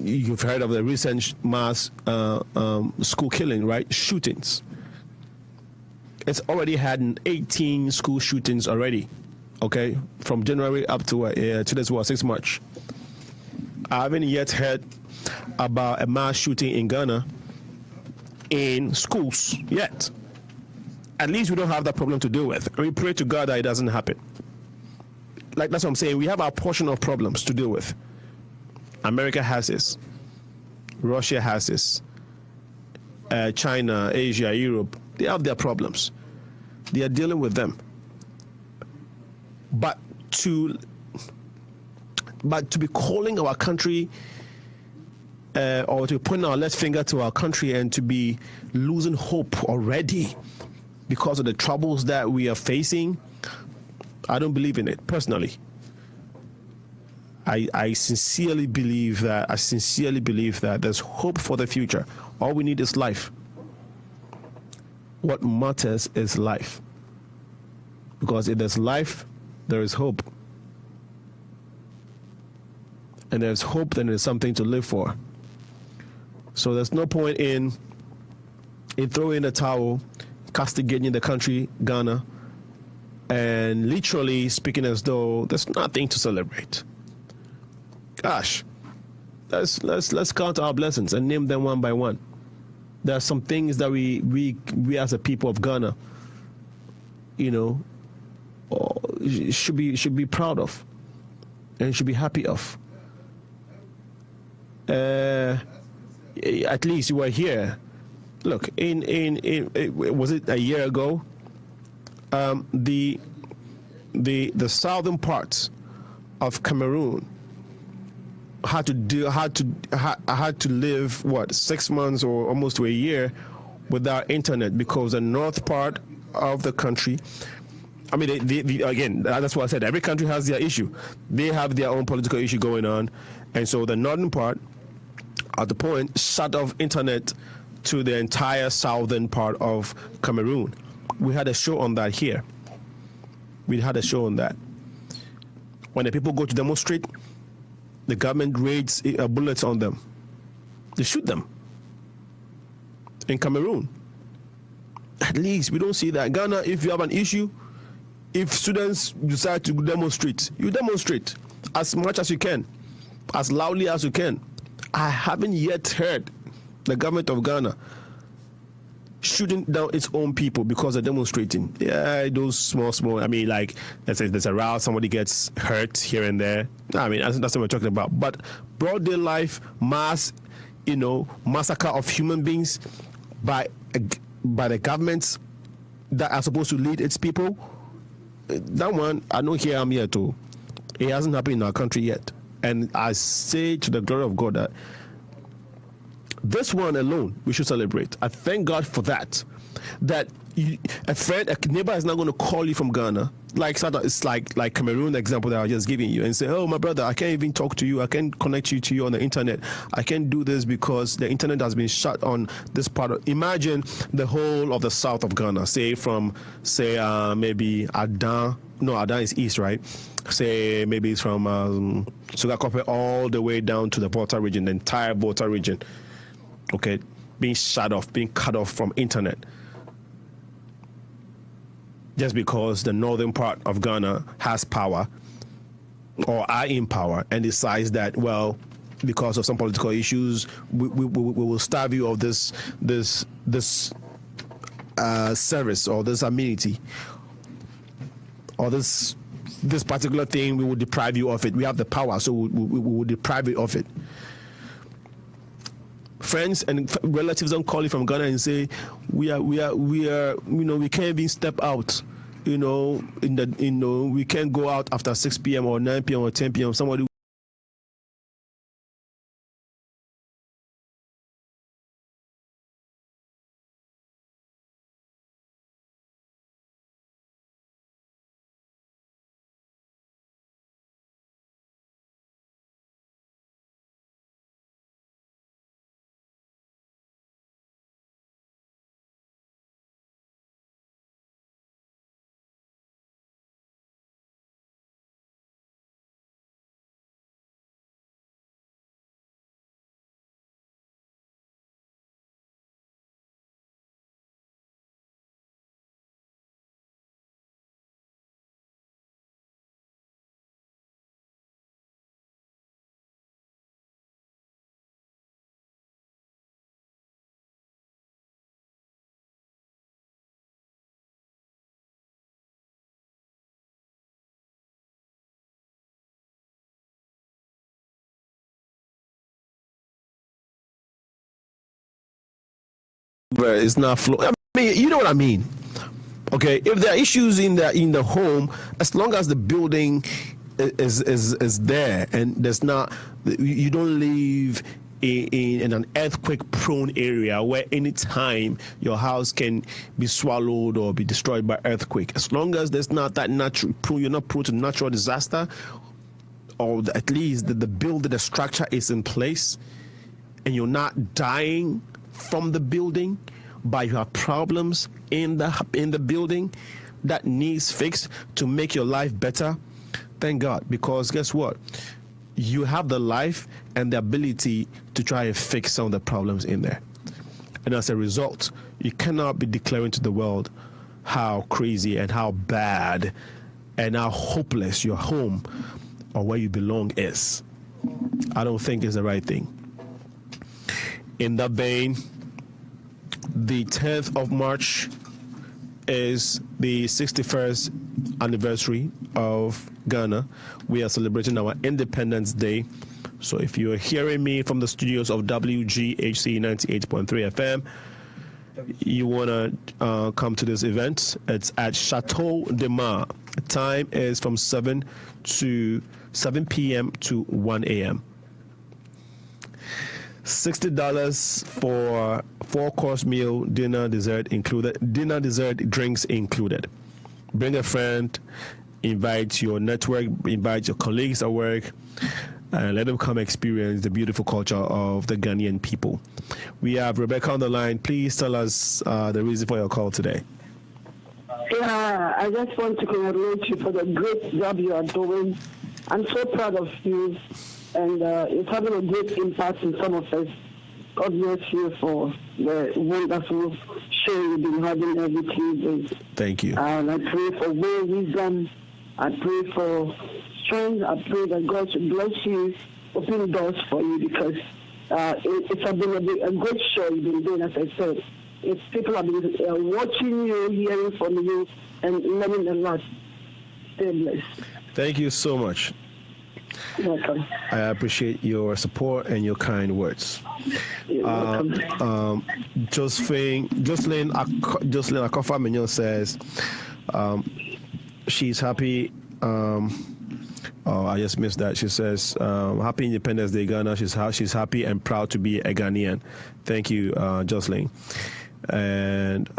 you've heard of the recent mass school killing, right? Shootings. It's already had 18 school shootings already. Okay, from January up to today's 6 March. I haven't yet heard about a mass shooting in Ghana in schools yet. At least we don't have that problem to deal with. And we pray to God that it doesn't happen. Like, that's what I'm saying. We have our portion of problems to deal with. America has this. Russia has this. China, Asia, Europe, they have their problems. They are dealing with them. But to be calling our country or to point our left finger to our country and to be losing hope already because of the troubles that we are facing, I don't believe in it personally. I sincerely believe that there's hope for the future. All we need is life. What matters is life. Because if there's life, there is hope. And there's hope, then there's something to live for. So there's no point in throwing the towel, castigating the country, Ghana, and literally speaking as though there's nothing to celebrate. Gosh, let's count our blessings and name them one by one. There are some things that we as a people of Ghana, you know, should be proud of and should be happy of. At least you were here. Look, in was it a year ago? The southern parts of Cameroon had to live 6 months or almost to a year without internet because the north part of the country, I mean, again, that's what I said. Every country has their issue. They have their own political issue going on, and so the northern part, at the point, shut off internet to the entire southern part of Cameroon. We had a show on that here. We had a show on that. When the people go to demonstrate, the government raids bullets on them. They shoot them. In Cameroon. At least we don't see that. Ghana, if you have an issue, if students decide to demonstrate, you demonstrate as much as you can, as loudly as you can. I haven't yet heard the government of Ghana shooting down its own people because they're demonstrating. Yeah, those small. I mean, like, there's a row, somebody gets hurt here and there. I mean, that's what we're talking about. But broad day life, mass, massacre of human beings by the governments that are supposed to lead its people, that one, I know here I'm here too. It hasn't happened in our country yet. And I say to the glory of God that this one alone, we should celebrate. I thank God for that. That a neighbor is not going to call you from Ghana. It's like Cameroon example that I was just giving you and say, oh, my brother, I can't even talk to you. I can't connect you to you on the internet. I can't do this because the internet has been shut on this part of. Imagine the whole of the south of Ghana, maybe Adan. No, Adan is east, right? Say maybe it's from Sugakope all the way down to the Volta region, the entire Volta region. Okay, being shut off, being cut off from internet. Just because the northern part of Ghana has power or are in power and decides that, well, because of some political issues, we will starve you of this service or this amenity or this particular thing, we will deprive you of it. We have the power, so we will deprive you of it. Friends and relatives don't call you from Ghana and say we can't even step out. We can't go out after 6 p.m. or 9 p.m. or 10 p.m. Somebody it's not flow. I mean, you know what I mean. Okay, if there are issues in the home, as long as the building is there and there's not, you don't live in an earthquake-prone area where any time your house can be swallowed or be destroyed by earthquake. As long as there's not that you're not prone to natural disaster, or at least the structure is in place, and you're not dying from the building, but you have problems in the building that needs fixed to make your life better. Thank God, because guess what? You have the life and the ability to try and fix some of the problems in there. And as a result, you cannot be declaring to the world how crazy and how bad and how hopeless your home or where you belong is. I don't think it's the right thing. In that vein, the 10th of March is the 61st anniversary of Ghana. We are celebrating our Independence Day. So if you're hearing me from the studios of WGHC 98.3 FM, you want to come to this event, it's at Chateau de Mar. The time is from 7 p.m. to 1 a.m. $60 for 4-course meal, dinner, dessert included. Dinner, dessert, drinks included. Bring a friend, invite your network, invite your colleagues at work. and let them come experience the beautiful culture of the Ghanaian people. We have Rebecca on the line. Please tell us the reason for your call today. Yeah, I just want to congratulate you for the great job you are doing. I'm so proud of you, and it's having a great impact in some of us. God bless you for the wonderful show you've been having every Tuesday. Thank you. And I pray for wisdom. I pray for strength. I pray that God should bless you, open doors for you, because it's been a great show you've been doing, as I said. It's people have been watching you, hearing from you, and learning a lot. Stay blessed. Thank you so much. You're welcome. I appreciate your support and your kind words. You're welcome. Jocelyn Akofa Mignon says she's happy. I just missed that. She says, "Happy Independence Day, Ghana." She's happy and proud to be a Ghanaian. Thank you, Jocelyn. And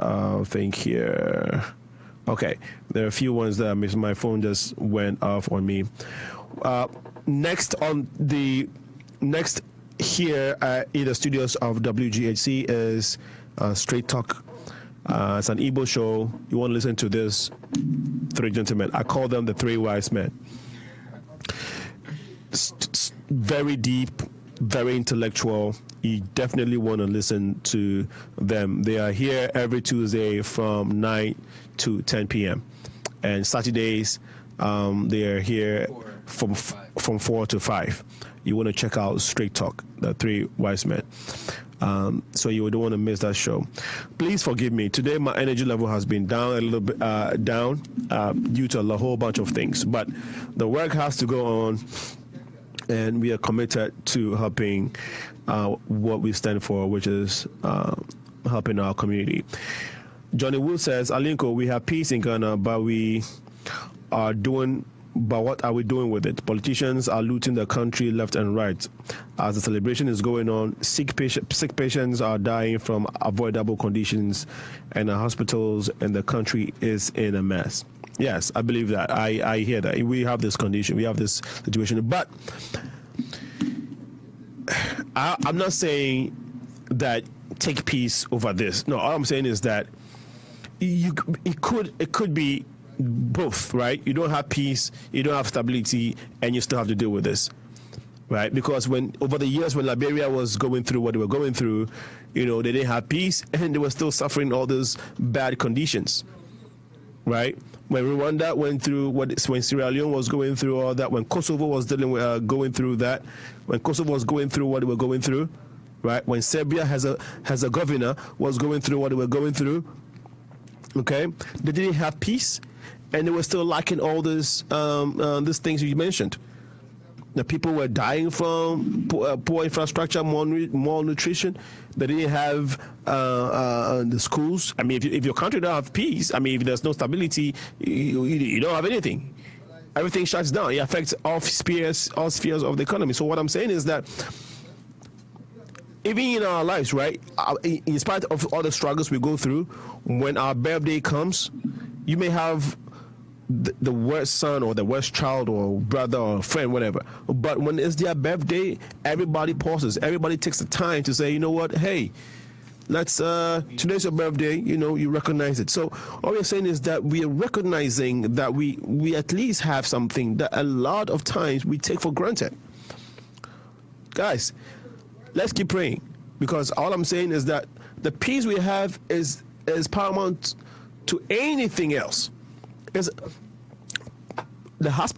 think here. Okay, there are a few ones that I missed. My phone just went off on me. Next here in the studios of WGHC is Straight Talk. It's an Igbo show. You want to listen to this three gentlemen. I call them the three wise men. Very deep, very intellectual. You definitely want to listen to them. They are here every Tuesday from 9 to 10 p.m. And Saturdays, they are here from 4 to 5. You want to check out Straight Talk, the three wise men. So you don't want to miss that show. Please forgive me. Today my energy level has been down a little bit, due to a whole bunch of things. But the work has to go on, and we are committed to helping what we stand for, which is helping our community. Johnny Wood says, Alinko, we have peace in Ghana, but what are we doing with it? Politicians are looting the country left and right. As the celebration is going on, sick patients are dying from avoidable conditions, and the hospitals and the country is in a mess. Yes, I believe that. I hear that. We have this condition. We have this situation. But I'm not saying that take peace over this. No, all I'm saying is that it could be both, right? You don't have peace, you don't have stability, and you still have to deal with this, right? Because over the years when Liberia was going through what they were going through, they didn't have peace, and they were still suffering all those bad conditions, right? When Rwanda went through when Sierra Leone was going through all that, when Kosovo was going through that, when Kosovo was going through what they were going through, right? When Serbia has a governor was going through what they were going through, okay? They didn't have peace, and they were still lacking all these things you mentioned. The people were dying from poor infrastructure, malnutrition. They didn't have the schools. I mean, if your country don't have peace, I mean, if there's no stability, you don't have anything. Everything shuts down. It affects all spheres of the economy. So what I'm saying is that even in our lives, right, in spite of all the struggles we go through, when our birthday comes, you may have the worst son or the worst child or brother or friend, whatever. But when it's their birthday, everybody pauses. Everybody takes the time to say, you know what, hey, today's your birthday, you recognize it. So all we're saying is that we are recognizing that we at least have something that a lot of times we take for granted. Guys, let's keep praying, because all I'm saying is that the peace we have is paramount to anything else.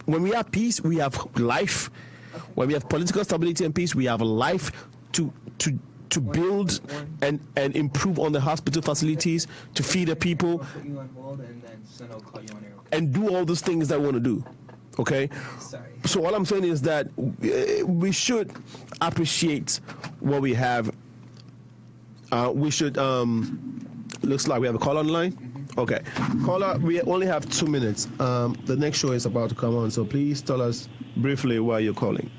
When we have peace, we have life. When we have political stability and peace, we have life to build and improve on the hospital facilities, to feed the people, and do all those things that we want to do. Okay? So all I'm saying is that we should appreciate what we have. We should, looks like we have a call online. Okay. Caller, we only have 2 minutes. The next show is about to come on, so please tell us briefly why you're calling.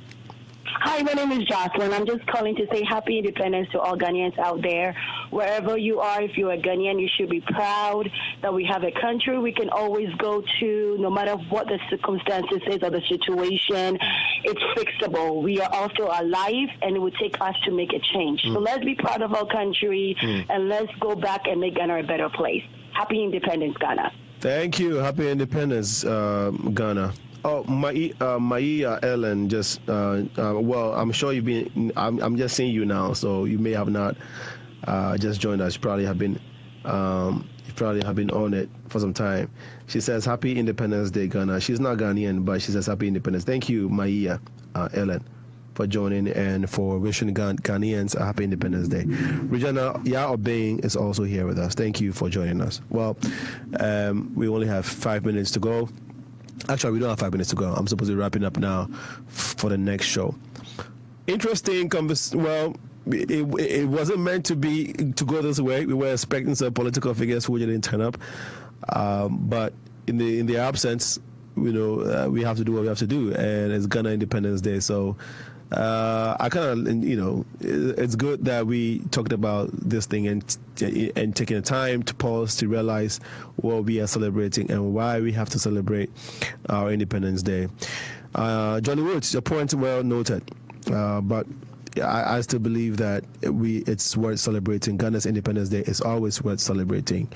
Hi, my name is Jocelyn. I'm just calling to say happy independence to all Ghanaians out there. wherever you are, if you're a Ghanaian, you should be proud that we have a country we can always go to, no matter what the circumstances is or the situation. It's fixable. We are also alive, and it would take us to make a change. So let's be proud of our country, and let's go back and make Ghana a better place. Happy Independence, Ghana. Thank you. Happy Independence, Ghana. Oh, Maia Ellen, just well, I'm sure you've been. I'm just seeing you now, so you may have not just joined us. You probably have been on it for some time. She says, "Happy Independence Day, Ghana." She's not Ghanaian, but she says, "Happy Independence." Thank you, Maia Ellen, for joining and for wishing Ghanaians a happy Independence Day. Regina Ya Obeng is also here with us. Thank you for joining us. Well, we only have 5 minutes to go. Actually, we don't have 5 minutes to go. I'm supposed to be wrapping up now for the next show. Interesting conversation. Well, it wasn't meant to go this way. We were expecting some political figures who didn't turn up, but in the absence, we have to do what we have to do, and it's Ghana Independence Day. So I kind of, it's good that we talked about this thing and taking the time to pause to realize what we are celebrating and why we have to celebrate our Independence Day. Johnny Woods, your point well noted, but I still believe that it's worth celebrating. Ghana's Independence Day is always worth celebrating.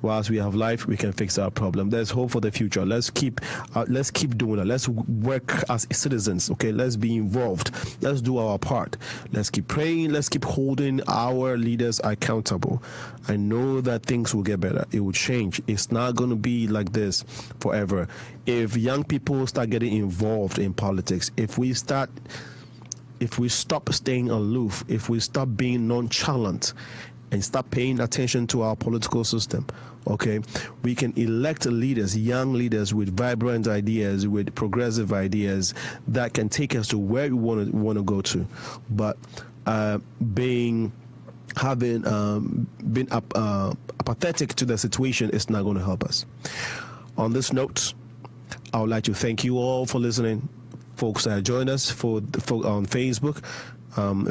Whilst we have life, we can fix our problem. There's hope for the future. Let's keep doing it. Let's work as citizens. Okay, let's be involved. Let's do our part. Let's keep praying. Let's keep holding our leaders accountable. I know that things will get better. It will change. It's not going to be like this forever. If young people start getting involved in politics, if we stop staying aloof, if we stop being nonchalant and stop paying attention to our political system, okay, we can elect leaders, young leaders with vibrant ideas, with progressive ideas that can take us to where we want to go to. But being apathetic to the situation is not going to help us. On this note, I would like to thank you all for listening. Folks that joined us on Facebook,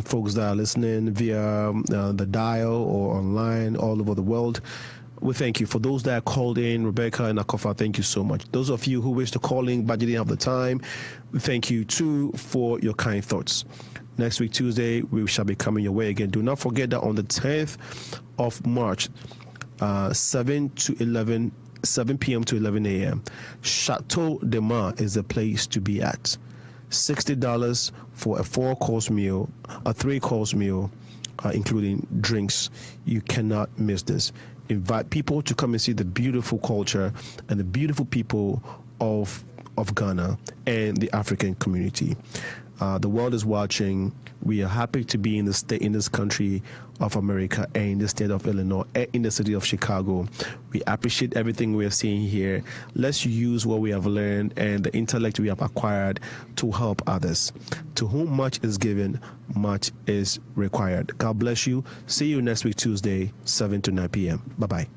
folks that are listening via the dial or online all over the world, we thank you. For those that called in, Rebecca and Akofa, thank you so much. Those of you who wish to call in but didn't have the time, thank you too for your kind thoughts. Next week, Tuesday, we shall be coming your way again. Do not forget that on the 10th of March, 7 p.m. to 11 a.m., Chateau de Mar is the place to be at. $60 for a 4-course meal, a 3-course meal, including drinks. You cannot miss this. Invite people to come and see the beautiful culture and the beautiful people of Ghana and the African community. The world is watching. We are happy to be in this country of America and in the state of Illinois and in the city of Chicago. We appreciate everything we are seeing here. Let's use what we have learned and the intellect we have acquired to help others. To whom much is given, much is required. God bless you. See you next week, Tuesday, 7 to 9 p.m. Bye-bye.